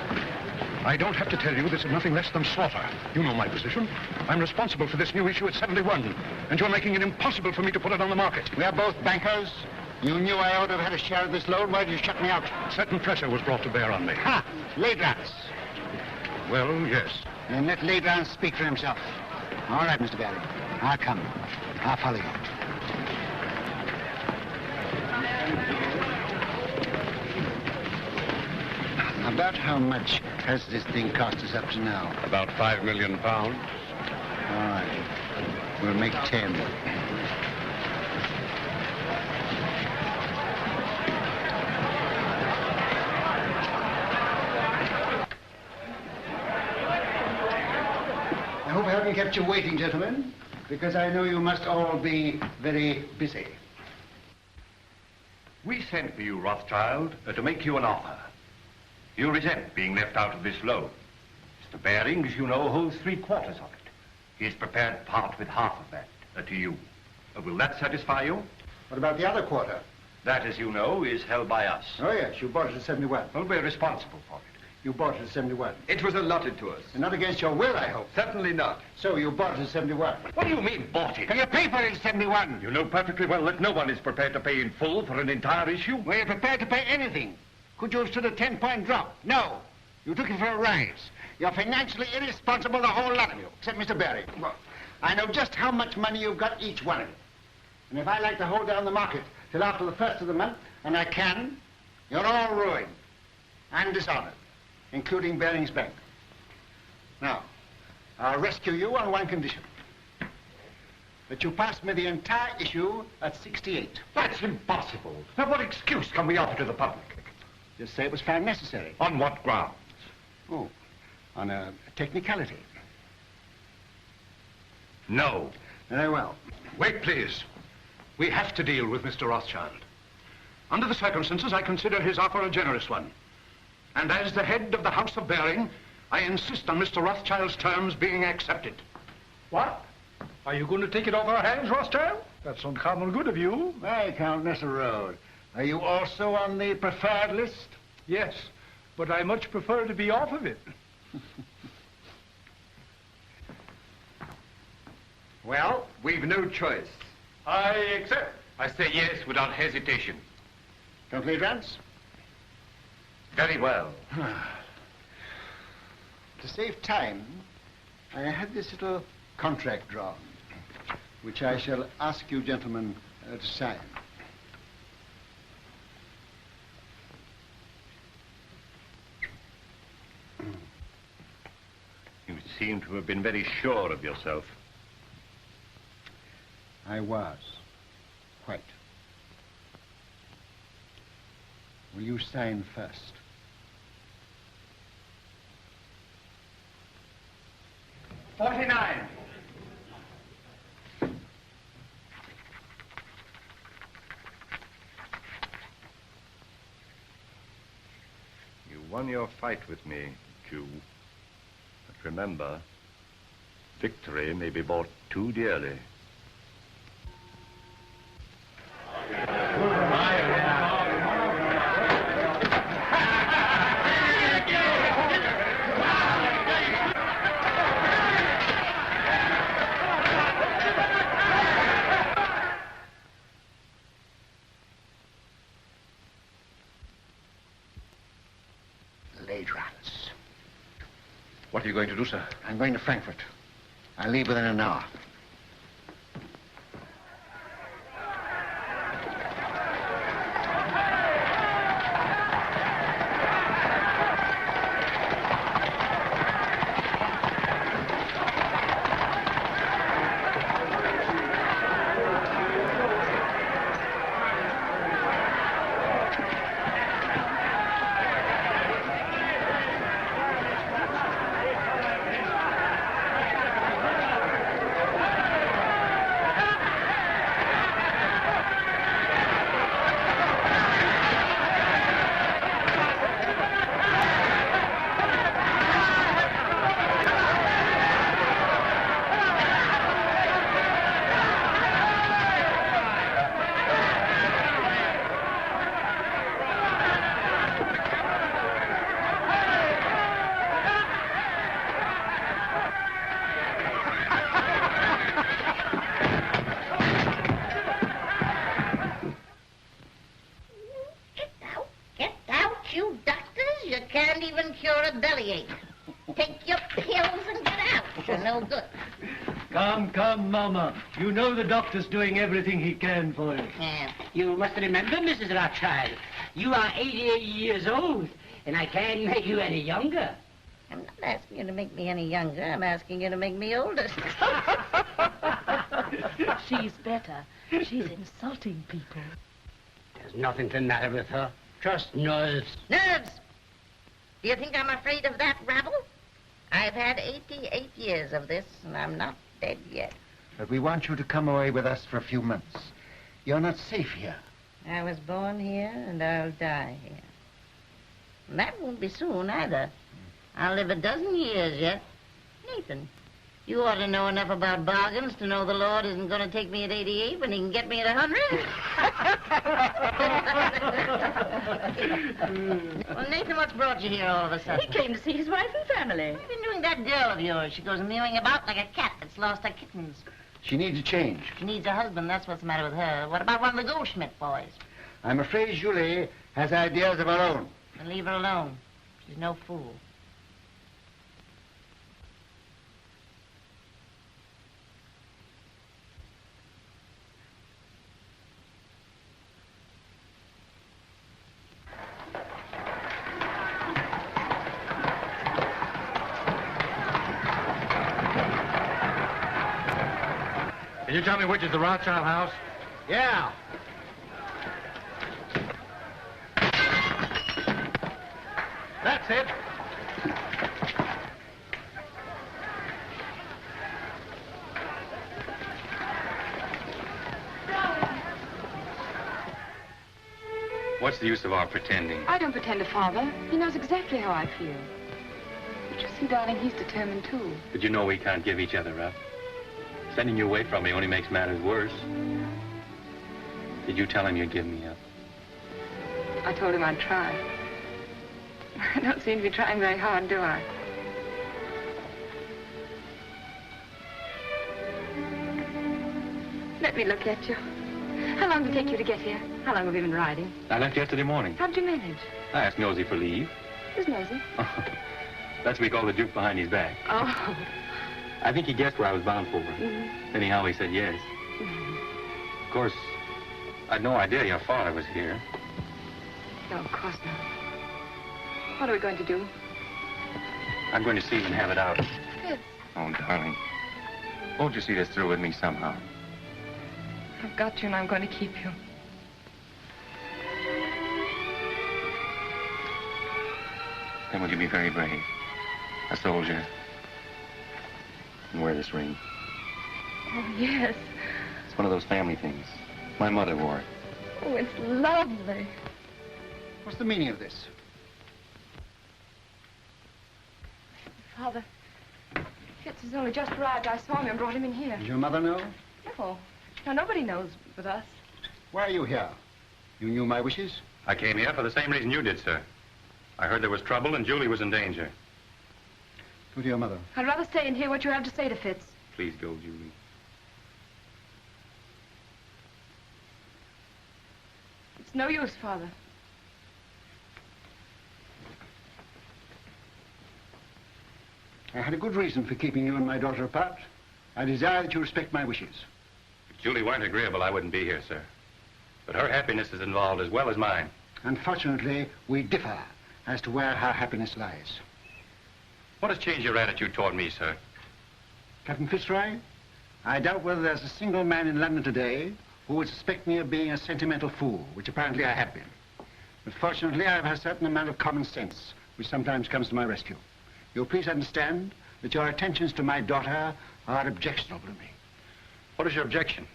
I don't have to tell you this is nothing less than slaughter. You know my position. I'm responsible for this new issue at 71, and you're making it impossible for me to put it on the market. We are both bankers. You knew I ought to have had a share of this loan. Why did you shut me out? Certain pressure was brought to bear on me. Ha! Laterance. Well, yes. Then let Laterance speak for himself. All right, Mr. Baring. I'll come. I'll follow you. About how much has this thing cost us up to now? About £5 million. All right. We'll make 10. I hope I haven't kept you waiting, gentlemen, because I know you must all be very busy. We sent for you, Rothschild, to make you an offer. You resent being left out of this loan. Mr. Baring, as you know, holds 3/4 of it. He is prepared to part with half of that to you. Will that satisfy you? What about the other quarter? That, as you know, is held by us. Oh, yes, you bought it at 71. Well, we're responsible for it. You bought it at 71. It was allotted to us. And not against your will, I hope. Certainly not. So you bought it at 71. What do you mean, bought it? Can you pay for it at 71? You know perfectly well that no one is prepared to pay in full for an entire issue. Were you prepared to pay anything? Could you have stood a 10-point drop? No. You took it for a rise. You're financially irresponsible, the whole lot of you, except Mr. Baring. Well, I know just how much money you've got, each one of you. And if I like to hold down the market till after the first of the month, and I can, you're all ruined and dishonored. including Baring's Bank. Now, I'll rescue you on one condition. That you pass me the entire issue at 68. That's impossible. Now, what excuse can we offer to the public? Just say it was found necessary. On what grounds? Oh, on a technicality. No. Very well. Wait, please. We have to deal with Mr. Rothschild. Under the circumstances, I consider his offer a generous one. And as the head of the House of Baring, I insist on Mr. Rothschild's terms being accepted. What? Are you going to take it off our hands, Rothschild? That's uncommon good of you. Hey, Count Road. Are you also on the preferred list? Yes, but I much prefer to be off of it. Well, we've no choice. I accept. I say yes without hesitation. Complete Rance? Very well. To save time, I had this little contract drawn, which I shall ask you gentlemen to sign. You seem to have been very sure of yourself. I was. Quite. Will you sign first? $49. You won your fight with me, Jew. But remember, victory may be bought too dearly. What are you going to do, sir? I'm going to Frankfurt. I'll leave within an hour. Mama, you know the doctor's doing everything he can for you. You must remember, Mrs. Rothschild, you are 88 years old, and I can't make you any younger. I'm not asking you to make me any younger. I'm asking you to make me older. She's better. She's insulting people. There's nothing the matter with her. Just nerves. Nerves? Do you think I'm afraid of that rabble? I've had 88 years of this, and I'm not dead yet. But we want you to come away with us for a few months. You're not safe here. I was born here, and I'll die here. And that won't be soon, either. I'll live a dozen years yet. Nathan, you ought to know enough about bargains to know the Lord isn't going to take me at 88 when he can get me at 100. Well, Nathan, what's brought you here all of a sudden? He came to see his wife and family. What have you been doing that girl of yours? She goes mewing about like a cat that's lost her kittens. She needs a change. She needs a husband, that's what's the matter with her. What about one of the Goldschmidt boys? I'm afraid Julie has ideas of her own. Then leave her alone. She's no fool. Can you tell me which is the Rothschild house? Yeah. That's it. What's the use of our pretending? I don't pretend to Father. He knows exactly how I feel. But you see, darling, he's determined too. But you know we can't give each other up. Sending you away from me only makes matters worse. Did you tell him you'd give me up? I told him I'd try. I don't seem to be trying very hard, do I? Let me look at you. How long did it take you to get here? How long have you been riding? I left yesterday morning. How'd you manage? I asked Nosy for leave. Who's Nosy? That's what we call the Duke behind his back. Oh. I think he guessed where I was bound for. Anyhow, he said yes. Of course, I'd no idea your father was here. No, of course not. What are we going to do? I'm going to see him and have it out. Yes. Oh, darling. Won't you see this through with me somehow? I've got you and I'm going to keep you. Then will you be very brave? A soldier. And wear this ring. Oh, yes. It's one of those family things. My mother wore it. Oh, it's lovely. What's the meaning of this? Father, Fitz has only just arrived. I saw him and brought him in here. Does your mother know? No. No, nobody knows but us. Why are you here? You knew my wishes? I came here for the same reason you did, sir. I heard there was trouble and Julie was in danger. Go to your mother. I'd rather stay and hear what you have to say to Fitz. Please go, Julie. It's no use, Father. I had a good reason for keeping you and my daughter apart. I desire that you respect my wishes. If Julie weren't agreeable, I wouldn't be here, sir. But her happiness is involved as well as mine. Unfortunately, we differ as to where her happiness lies. What has changed your attitude toward me, sir? Captain Fitzroy, I doubt whether there's a single man in London today who would suspect me of being a sentimental fool, which apparently I have been. But fortunately, I have a certain amount of common sense, which sometimes comes to my rescue. You'll please understand that your attentions to my daughter are objectionable to me. What is your objection?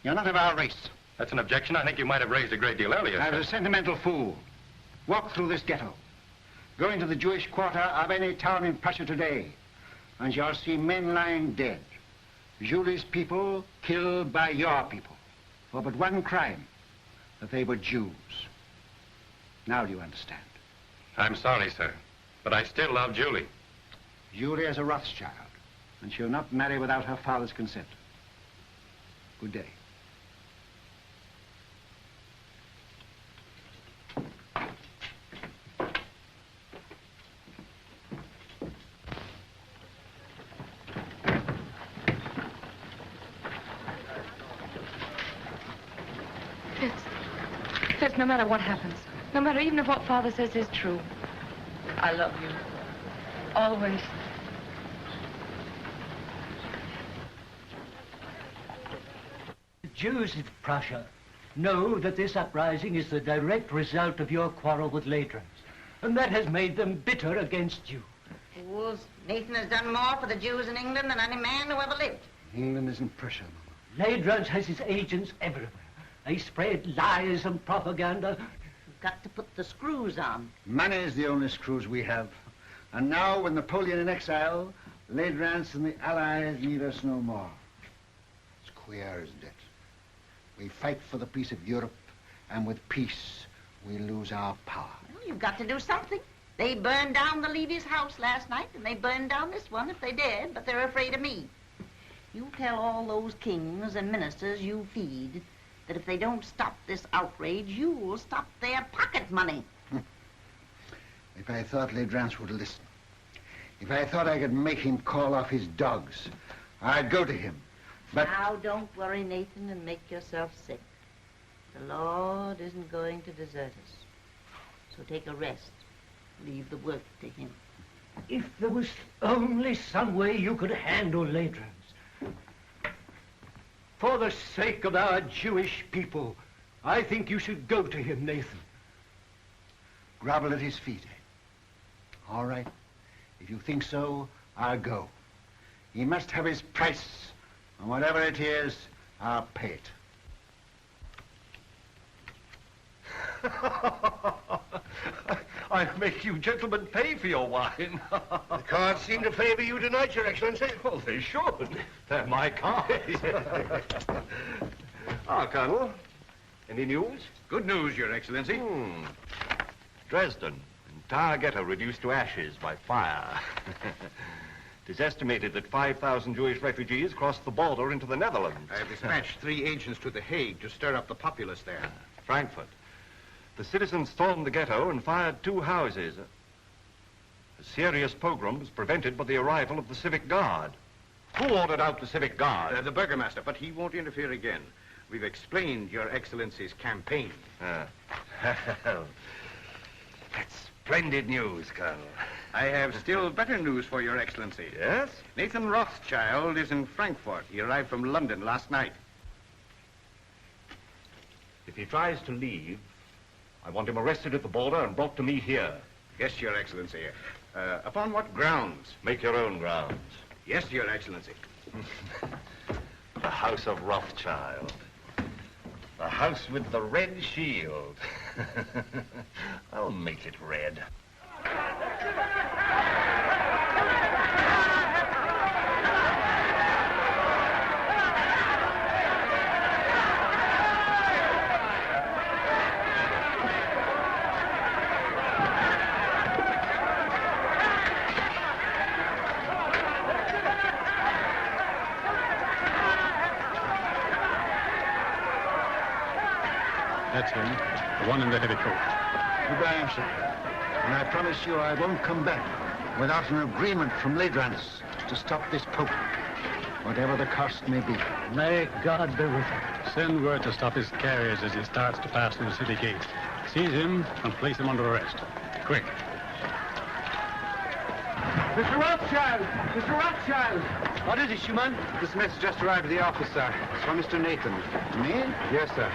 You're not of our race. That's an objection I think you might have raised a great deal earlier, I sir. was a sentimental fool. Walk through this ghetto. Go into the Jewish quarter of any town in Prussia today, and you'll see men lying dead. Julie's people killed by your people for but one crime, that they were Jews. Now do you understand? I'm sorry, sir, but I still love Julie. Julie is a Rothschild, and she'll not marry without her father's consent. Good day. Fitz, no matter what happens, no matter even if what Father says is true, I love you. Always. The Jews of Prussia know that this uprising is the direct result of your quarrel with Ladrans, and that has made them bitter against you. Fools, Nathan has done more for the Jews in England than any man who ever lived. England isn't Prussia, Mama. Ladrans has his agents everywhere. They spread lies and propaganda. You've got to put the screws on. Money is the only screws we have. And now, with Napoleon in exile, Ladrans and the Allies need us no more. It's queer, isn't it? We fight for the peace of Europe, and with peace, we lose our power. Well, you've got to do something. They burned down the Levy's house last night, and they burned down this one if they dared, but they're afraid of me. You tell all those kings and ministers you feed that if they don't stop this outrage, you'll stop their pocket money. If I thought Ladrans would listen, if I thought I could make him call off his dogs, I'd go to him. But now, don't worry, Nathan, and make yourself sick. The Lord isn't going to desert us. So take a rest. Leave the work to him. If there was only some way you could handle Ladrans. For the sake of our Jewish people, I think you should go to him, Nathan. Grovel at his feet, eh? All right. If you think so, I'll go. He must have his price, and whatever it is, I'll pay it. I'll make you gentlemen pay for your wine. The cards seem to favor you tonight, Your Excellency. Well, they should. They're my cards. Colonel, any news? Good news, Your Excellency. Dresden, entire ghetto reduced to ashes by fire. It is estimated that 5,000 Jewish refugees crossed the border into the Netherlands. I have dispatched 3 agents to The Hague to stir up the populace there. Frankfurt. The citizens stormed the ghetto and fired 2 houses. A serious pogrom was prevented by the arrival of the civic guard. Who ordered out the civic guard? The burgomaster, but he won't interfere again. We've explained Your Excellency's campaign. That's splendid news, Colonel. I have still better news for Your Excellency. Yes? Nathan Rothschild is in Frankfurt. He arrived from London last night. If he tries to leave, I want him arrested at the border and brought to me here. Yes, Your Excellency. Upon what grounds? Make your own grounds. Yes, Your Excellency. The House of Rothschild. The house with the red shield. I'll make it red. That's him, the one in the heavy coat. Goodbye, Amschel. And I promise you I won't come back without an agreement from Ladrans to stop this Pope, whatever the cost may be. May God be with him. Send word to stop his carriers as he starts to pass through the city gate. Seize him and place him under arrest. Quick. Mr. Rothschild! Mr. Rothschild! What is it, Schumann? This message just arrived at the office, sir. It's from Mr. Nathan. Me? Yes, sir.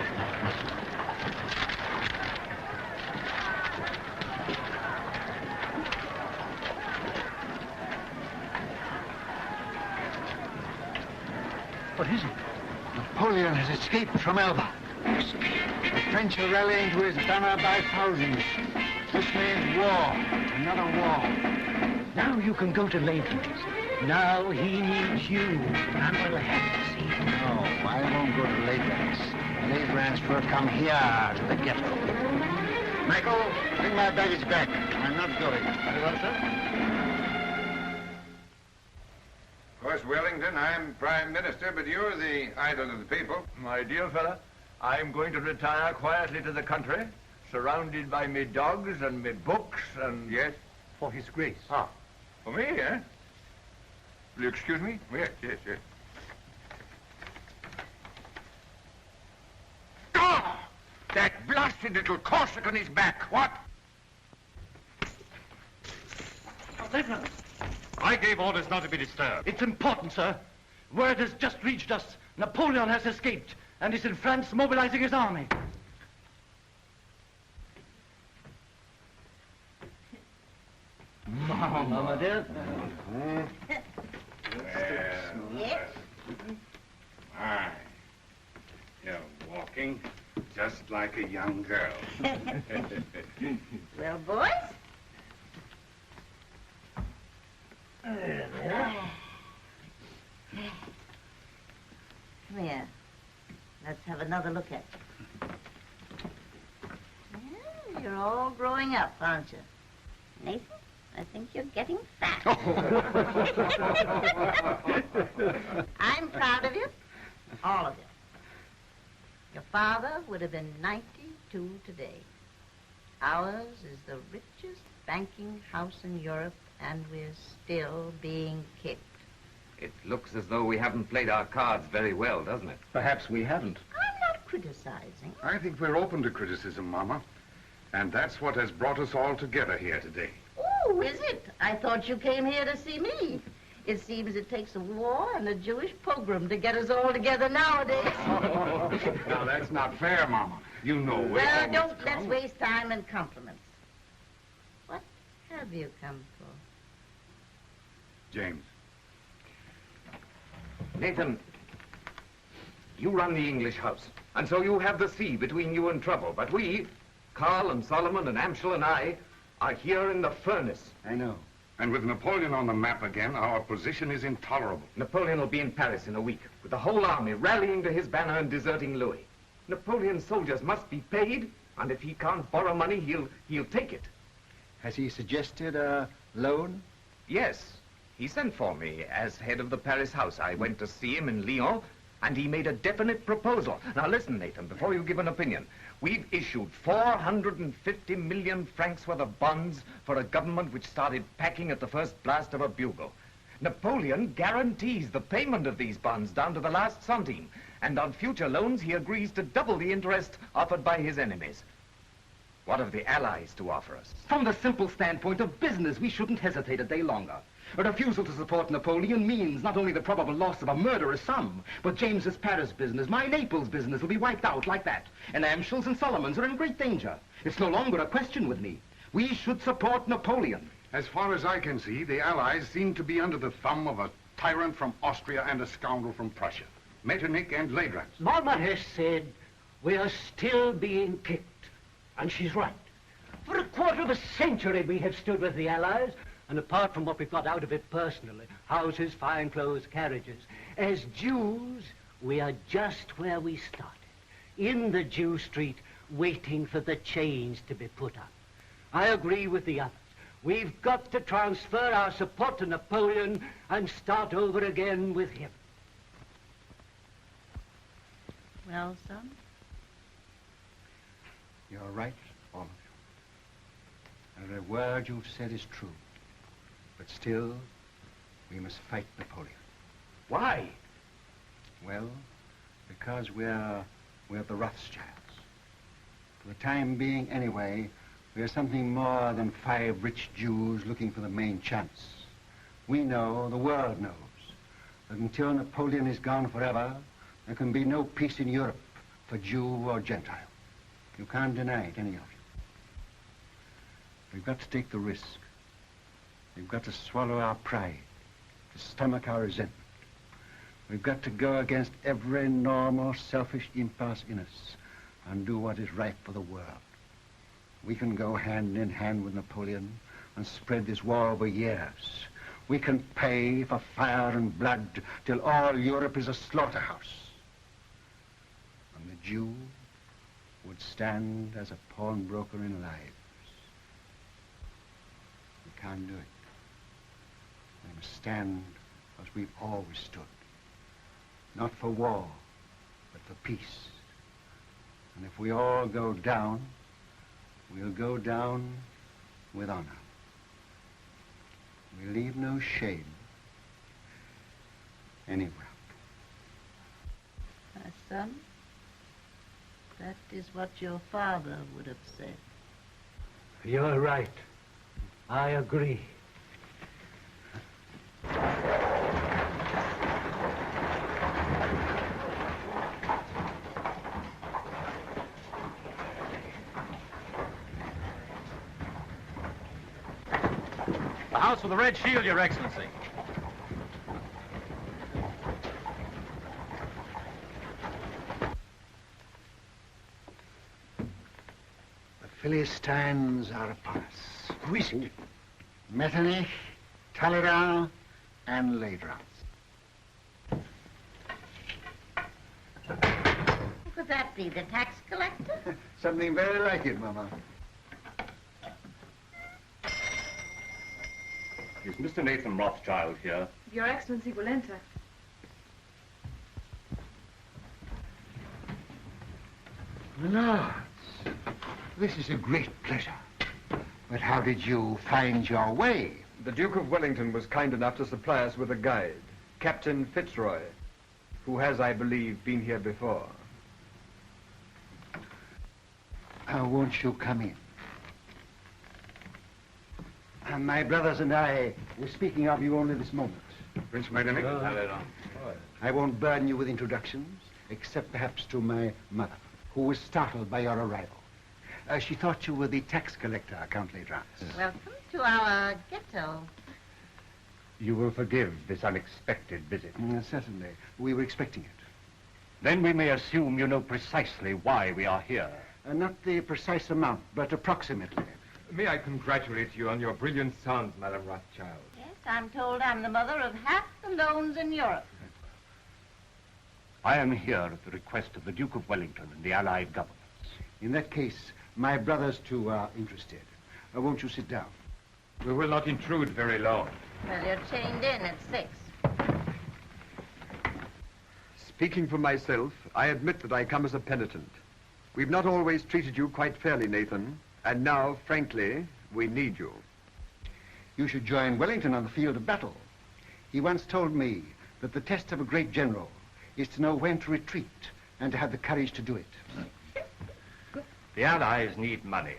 What is it? Napoleon has escaped from Elba. The French are rallying to his banner by thousands. This means war, another war. Now you can go to Ladrans. Now he needs you, and we'll have to see him. No, I won't go to Ladrans. Ladrans will come here to the ghetto. Michael, bring my baggage back. I'm not going. Very well, sir. Of course, Wellington, I'm Prime Minister, but you're the idol of the people. My dear fella, I'm going to retire quietly to the country, surrounded by me dogs and me books and... Yes? For His Grace. Ah, for me, eh? Will you excuse me? Yes, yes, yes. Oh! That blasted little Corsican is back. What? Ladrans. I gave orders not to be disturbed. It's important, sir. Word has just reached us. Napoleon has escaped and is in France mobilizing his army. Mama, dear. Yes? My, you're walking just like a young girl. Well, boys? Come here. Let's have another look at you. Yeah, you're all growing up, aren't you? Nathan, I think you're getting fat. I'm proud of you. All of you. Your father would have been 92 today. Ours is the richest banking house in Europe, and we're still being kicked. It looks as though we haven't played our cards very well, doesn't it? Perhaps we haven't. I'm not criticizing. I think we're open to criticism, Mama. And that's what has brought us all together here today. Oh, is it? I thought you came here to see me. It seems it takes a war and a Jewish pogrom to get us all together nowadays. Now, that's not fair, Mama. You know we're Well, almost don't let's come. waste time in compliments. What have you come for? James. Nathan, you run the English house, and so you have the sea between you and trouble. But we, Carl and Solomon and Amschel and I, are here in the furnace. I know. And with Napoleon on the map again, our position is intolerable. Napoleon will be in Paris in a week, with the whole army rallying to his banner and deserting Louis. Napoleon's soldiers must be paid, and if he can't borrow money, he'll take it. Has he suggested a loan? Yes. He sent for me as head of the Paris house. I went to see him in Lyon, and he made a definite proposal. Now listen, Nathan, before you give an opinion. We've issued 450 million francs worth of bonds for a government which started packing at the first blast of a bugle. Napoleon guarantees the payment of these bonds down to the last centime, and on future loans he agrees to double the interest offered by his enemies. What have the Allies to offer us? From the simple standpoint of business, we shouldn't hesitate a day longer. A refusal to support Napoleon means not only the probable loss of a murderous sum, but James's Paris business, my Naples business, will be wiped out like that. And Amschel's and Solomon's are in great danger. It's no longer a question with me. We should support Napoleon. As far as I can see, the Allies seem to be under the thumb of a tyrant from Austria and a scoundrel from Prussia. Metternich and Ladrans. Mama has said we are still being kicked, and she's right. For a quarter of a century we have stood with the Allies, and apart from what we've got out of it personally, houses, fine clothes, carriages, as Jews, we are just where we started, in the Jew street, waiting for the change to be put up. I agree with the others. We've got to transfer our support to Napoleon and start over again with him. Well, son? You're right, all of you. Every word you've said is true. But still, we must fight Napoleon. Why? Well, because we're the Rothschilds. For the time being, anyway, we're something more than 5 rich Jews looking for the main chance. We know, the world knows, that until Napoleon is gone forever, there can be no peace in Europe for Jew or Gentile. You can't deny it, any of you. We've got to take the risk. We've got to swallow our pride, to stomach our resentment. We've got to go against every normal, selfish impulse in us and do what is right for the world. We can go hand in hand with Napoleon and spread this war over years. We can pay for fire and blood till all Europe is a slaughterhouse. And the Jew would stand as a pawnbroker in lives. We can't do it. We must stand as we've always stood. Not for war, but for peace. And if we all go down, we'll go down with honor. We leave no shame anywhere. My son, that is what your father would have said. You're right. I agree. The house with the red shield, Your Excellency. The Philistines are upon us. Who is it? Metternich, Talleyrand, and Ladrans. Who could that be, the tax collector? Something very like it, Mama. Is Mr. Nathan Rothschild here? Your Excellency will enter. Lords, this is a great pleasure. But how did you find your way? The Duke of Wellington was kind enough to supply us with a guide, Captain Fitzroy, who has, I believe, been here before. Won't you come in? My brothers and I were speaking of you only this moment. Prince Metternich. I won't burden you with introductions, except perhaps to my mother, who was startled by your arrival. She thought you were the tax collector, Count Ledrance. Welcome to our ghetto. You will forgive this unexpected visit. Certainly. We were expecting it. Then we may assume you know precisely why we are here. Not the precise amount, but approximately. May I congratulate you on your brilliant son, Madame Rothschild? Yes, I'm told I'm the mother of half the loans in Europe. I am here at the request of the Duke of Wellington and the Allied governments. In that case, my brothers, too, are interested. Won't you sit down? We will not intrude very long. Well, you're chained in at 6. Speaking for myself, I admit that I come as a penitent. We've not always treated you quite fairly, Nathan. And now, frankly, we need you. You should join Wellington on the field of battle. He once told me that the test of a great general is to know when to retreat and to have the courage to do it. The Allies need money.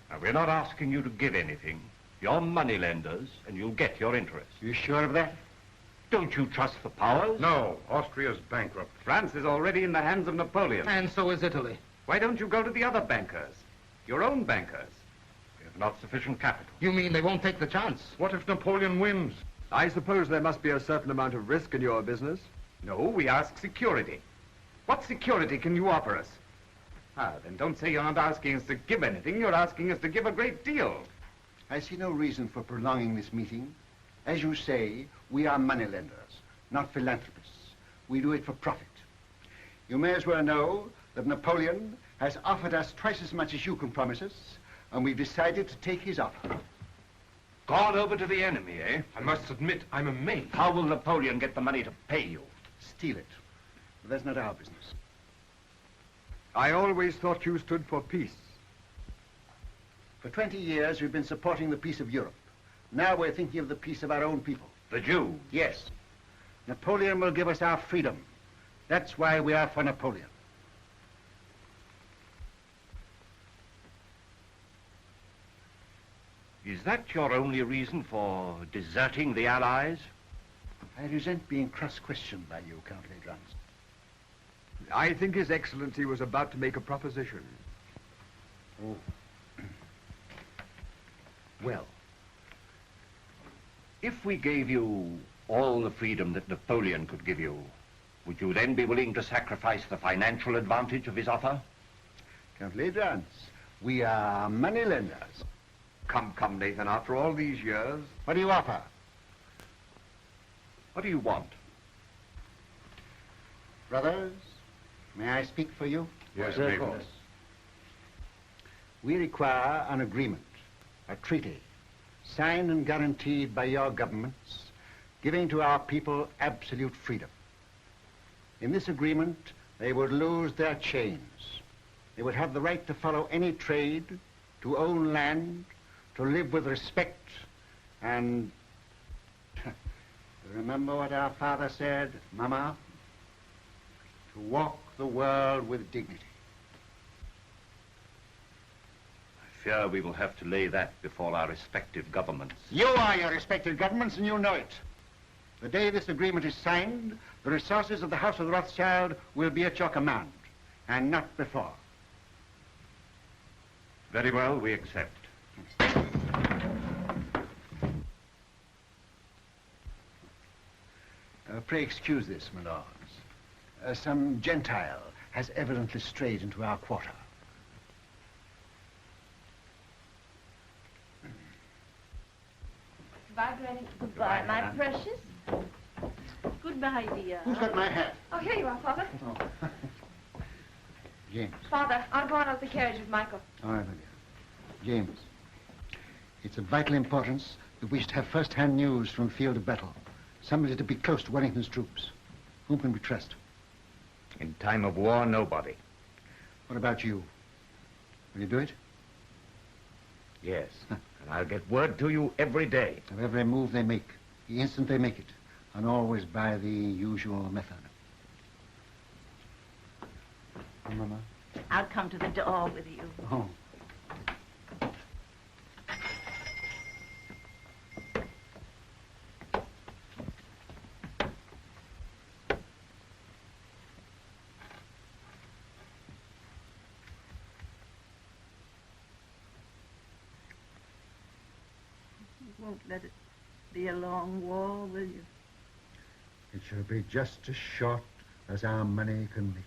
Now, we're not asking you to give anything. You're money lenders, and you'll get your interest. You sure of that? Don't you trust the powers? No, Austria's bankrupt. France is already in the hands of Napoleon. And so is Italy. Why don't you go to the other bankers? Your own bankers. We have not sufficient capital. You mean they won't take the chance? What if Napoleon wins? I suppose there must be a certain amount of risk in your business. No, we ask security. What security can you offer us? Ah, then don't say you're not asking us to give anything. You're asking us to give a great deal. I see no reason for prolonging this meeting. As you say, we are moneylenders, not philanthropists. We do it for profit. You may as well know that Napoleon has offered us twice as much as you can promise us, and we've decided to take his offer. Gone over to the enemy, eh? I must admit, I'm amazed. How will Napoleon get the money to pay you? Steal it. But that's not our business. I always thought you stood for peace. For 20 years, we've been supporting the peace of Europe. Now we're thinking of the peace of our own people. The Jews? Yes. Napoleon will give us our freedom. That's why we are for Napoleon. Is that your only reason for deserting the Allies? I resent being cross-questioned by you, Count Ledrance. I think His Excellency was about to make a proposition. Oh. Well, if we gave you all the freedom that Napoleon could give you, would you then be willing to sacrifice the financial advantage of his offer? Count Ledrance, we are moneylenders. Come, Nathan, after all these years... What do you offer? What do you want? Brothers, may I speak for you? Yes, of course. We require an agreement, a treaty, signed and guaranteed by your governments, giving to our people absolute freedom. In this agreement, they would lose their chains. They would have the right to follow any trade, to own land, to live with respect, and... Remember what our father said, Mama? To walk the world with dignity. I fear we will have to lay that before our respective governments. You are your respective governments, and you know it. The day this agreement is signed, the resources of the House of Rothschild will be at your command, and not before. Very well, we accept. Pray excuse this, my lords. Some Gentile has evidently strayed into our quarter. Goodbye, Granny. Goodbye, my precious. Goodbye, dear. Who's got my hat? Oh, here you are, Father. Oh. James. Father, I'll go out of the carriage with Michael. All right, my dear. James, it's of vital importance that we should have first-hand news from the field of battle. Somebody to be close to Wellington's troops. Whom can we trust? In time of war, nobody. What about you? Will you do it? Yes. And I'll get word to you every day. Of every move they make, the instant they make it, and always by the usual method. Oh, Mama? I'll come to the door with you. Oh. won't let it be a long war, will you? It shall be just as short as our money can make it.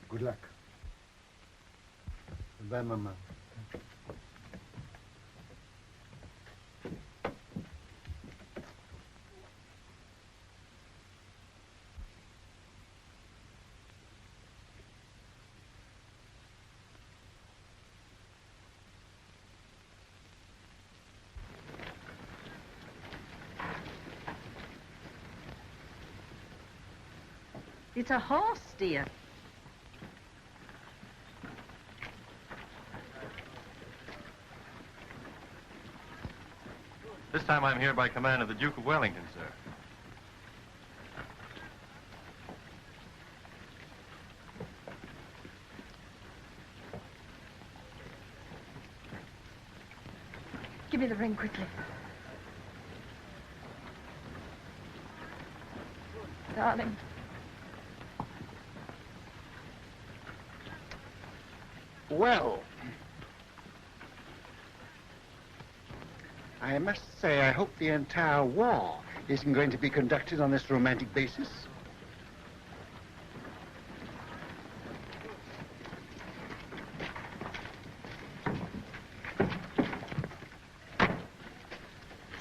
Good luck. Goodbye, Mama. It's a horse, dear. This time I'm here by command of the Duke of Wellington, sir. Give me the ring quickly. Darling. Well, I must say I hope the entire war isn't going to be conducted on this romantic basis.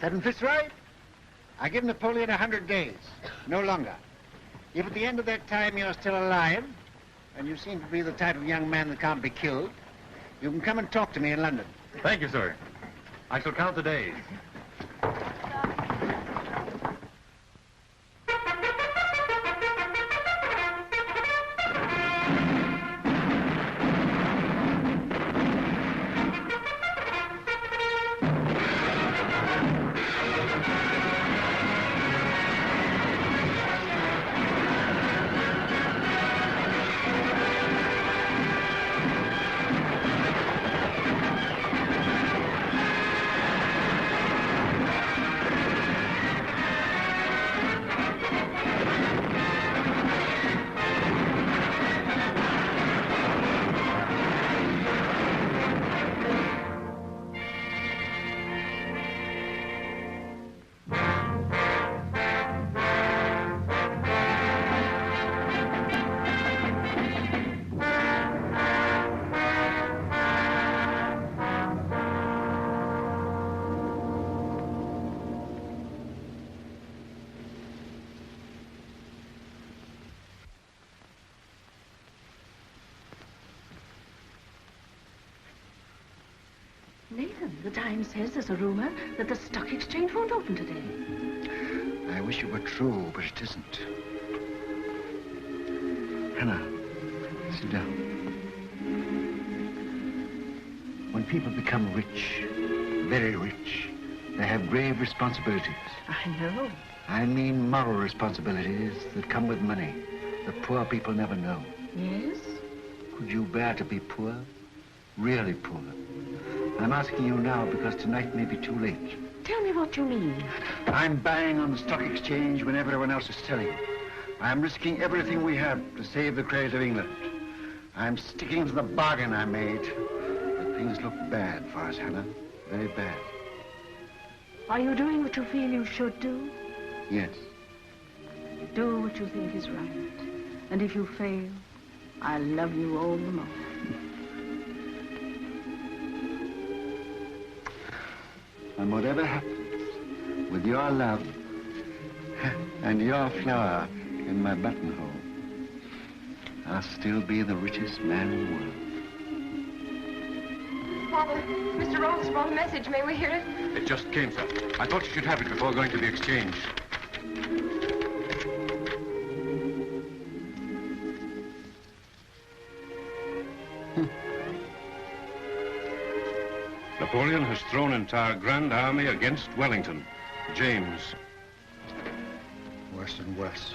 Seven fits right. I give Napoleon 100 days, no longer. If at the end of that time you're still alive, and you seem to be the type of young man that can't be killed, you can come and talk to me in London. Thank you, sir. I shall count the days. Nathan, the Times says there's a rumor that the stock exchange won't open today. I wish it were true, but it isn't. Hannah, sit down. When people become rich, very rich, they have grave responsibilities. I know. I mean moral responsibilities that come with money, that poor people never know. Yes? Could you bear to be poor? Really poor? I'm asking you now because tonight may be too late. Tell me what you mean. I'm buying on the stock exchange when everyone else is selling. I'm risking everything we have to save the credit of England. I'm sticking to the bargain I made. But things look bad for us, Hannah. Very bad. Are you doing what you feel you should do? Yes. Do what you think is right. And if you fail, I'll love you all the more. And whatever happens, with your love and your flower in my buttonhole, I'll still be the richest man in the world. Father, Mr. Roth's brought a message. May we hear it? It just came, sir. I thought you should have it before going to the exchange. Napoleon has thrown entire Grand Army against Wellington. James. Worse and worse.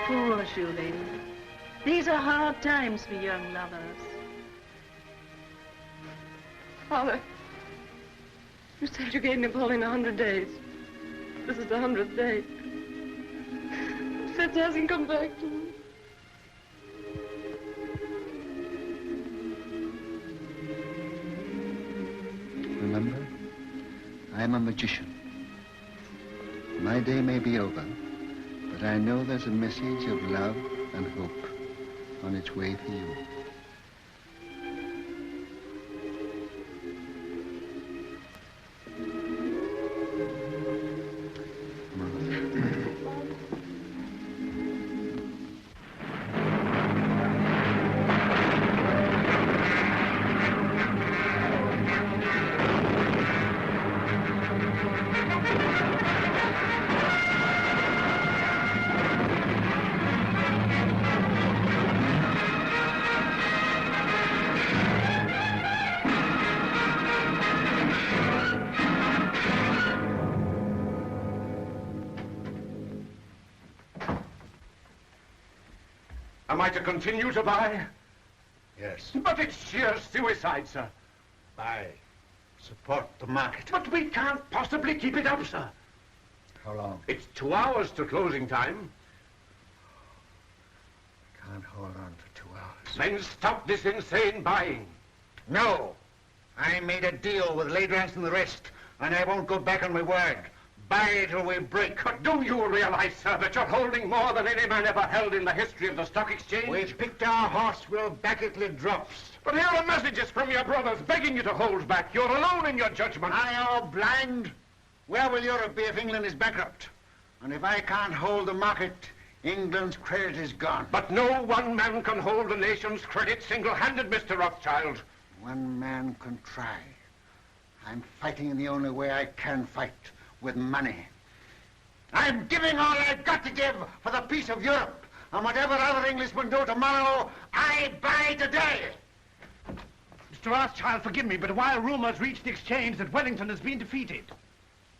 Foolish you, lady. These are hard times for young lovers. Father, you said you gave Napoleon 100 days. This is the 100th day. Fitz hasn't come back to me. Remember, I am a magician. My day may be over, but I know there's a message of love and hope on its way for you. Am I to continue to buy? Yes. But it's sheer suicide, sir. Buy. Support the market. But we can't possibly keep it up, sir. How long? It's 2 hours to closing time. Can't hold on for 2 hours. Then stop this insane buying. No. I made a deal with Ladrans and the rest, and I won't go back on my word. Buy till we break. But do you realize, sir, that you're holding more than any man ever held in the history of the stock exchange? We've picked our horse. We'll back it till it drops. But here are messages from your brothers begging you to hold back. You're alone in your judgment. Are you blind? Where will Europe be if England is bankrupt? And if I can't hold the market, England's credit is gone. But no one man can hold a nation's credit single-handed, Mr. Rothschild. One man can try. I'm fighting in the only way I can fight, with money. I'm giving all I've got to give for the peace of Europe. And whatever other Englishmen do tomorrow, I buy today. Mr. Rothschild, forgive me, but while rumors reach the exchange that Wellington has been defeated.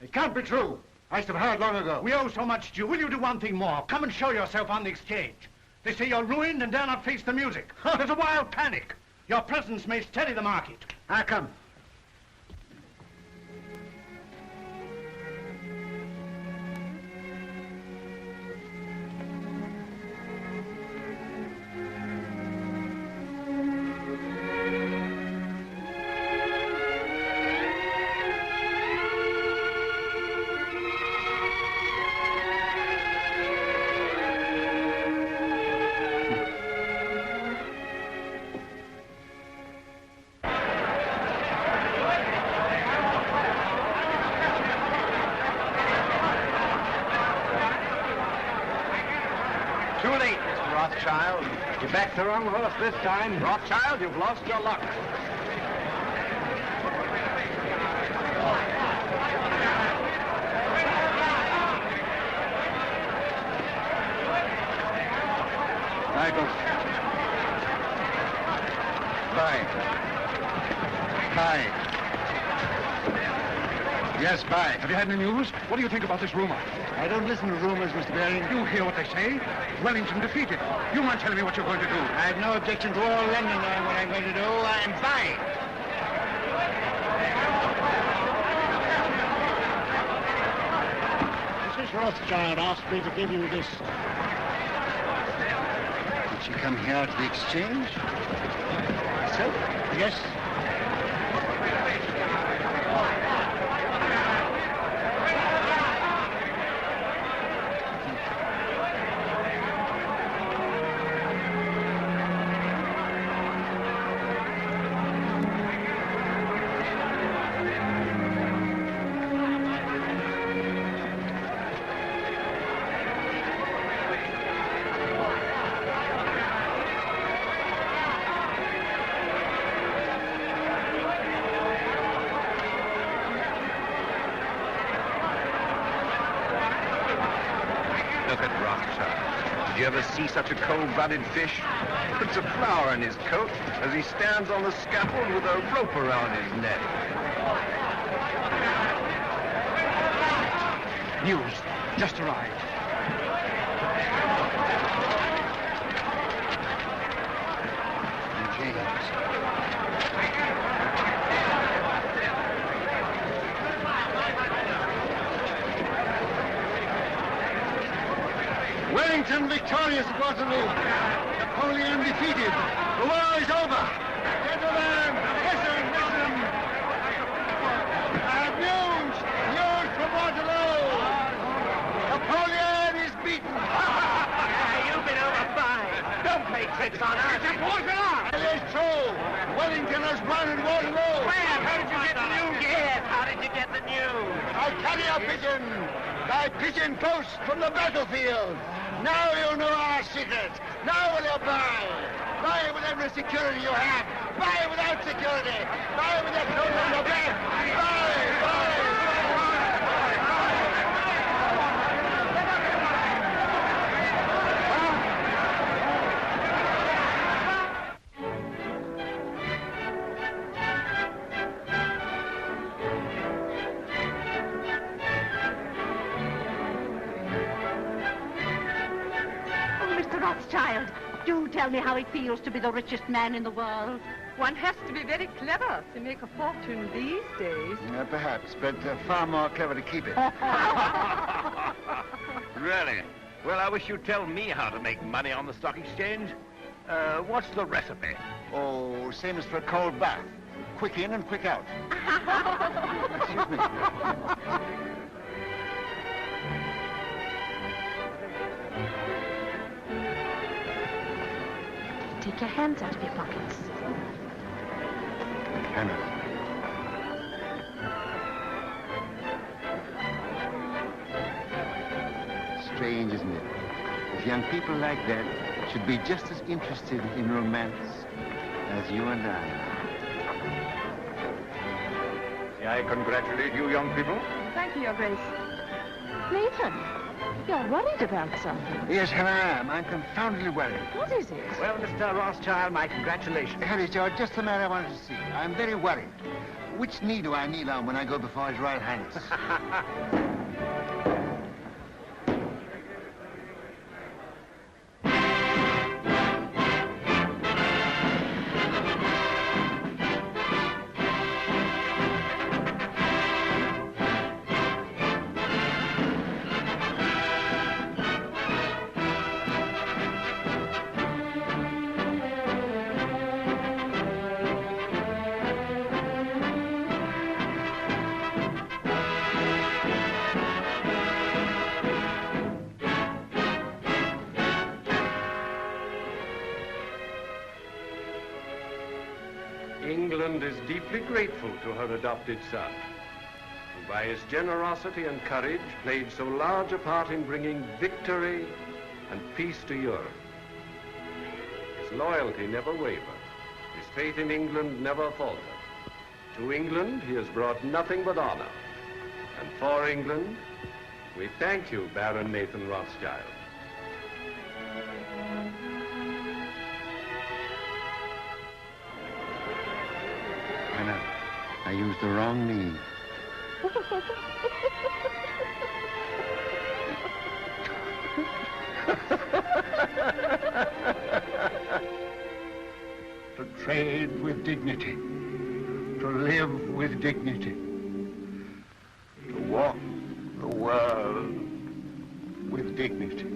It can't be true. I should have heard long ago. We owe so much to you. Will you do one thing more? Come and show yourself on the exchange. They say you're ruined and dare not face the music. There's a wild panic. Your presence may steady the market. I come. Too late, Mr. Rothschild. You backed the wrong horse this time. Rothschild, you've lost your luck. Michael. Buy. Buy. Yes, buy. Have you had any news? What do you think about this rumor? I don't listen to rumors, Mr. Baring. You hear what they say? Wellington defeated. You mind telling me what you're going to do? I have no objection to all London knowing what I'm going to do. I'm buying. Mrs. Rothschild asked me to give you this. Did she come here to the exchange? So? Yes. Look at Rothschild. Did you ever see such a cold-blooded fish? Puts a flower in his coat as he stands on the scaffold with a rope around his neck. News. Just arrived. victorious at Waterloo. Napoleon defeated. The war is over. Gentlemen, listen. I have news from Waterloo. Napoleon is beaten. You've been overbuying. Don't play tricks on us. It is true. Wellington has won at Waterloo. Where? How did you get the news? Yes, how did you get the news? I carry a pigeon. My pigeon post from the battlefield. Now you know our secret. Now will you buy? Buy with every security you have. Buy without security. Buy with your clothes on your back. Buy. Rothschild, do tell me how it feels to be the richest man in the world. One has to be very clever to make a fortune these days. Perhaps, but far more clever to keep it. Really? Well, I wish you'd tell me how to make money on the stock exchange. What's the recipe? Oh, same as for a cold bath. Quick in and quick out. Excuse me. Take your hands out of your pockets. Hannah. Strange, isn't it? If young people like that should be just as interested in romance as you and I. May I congratulate you, young people? Thank you, Your Grace. Nathan, you're worried about something. Yes, Hannah, I am. I'm confoundedly worried. What is it? Well, Mr. Rothschild, my congratulations. Harry, George, just the man I wanted to see. I'm very worried. Which knee do I kneel on when I go before His Royal Highness? England is deeply grateful to her adopted son, who by his generosity and courage played so large a part in bringing victory and peace to Europe. His loyalty never wavered. His faith in England never faltered. To England, he has brought nothing but honor. And for England, we thank you, Baron Nathan Rothschild. Hannah, I used the wrong knee. To trade with dignity, to live with dignity, to walk the world with dignity.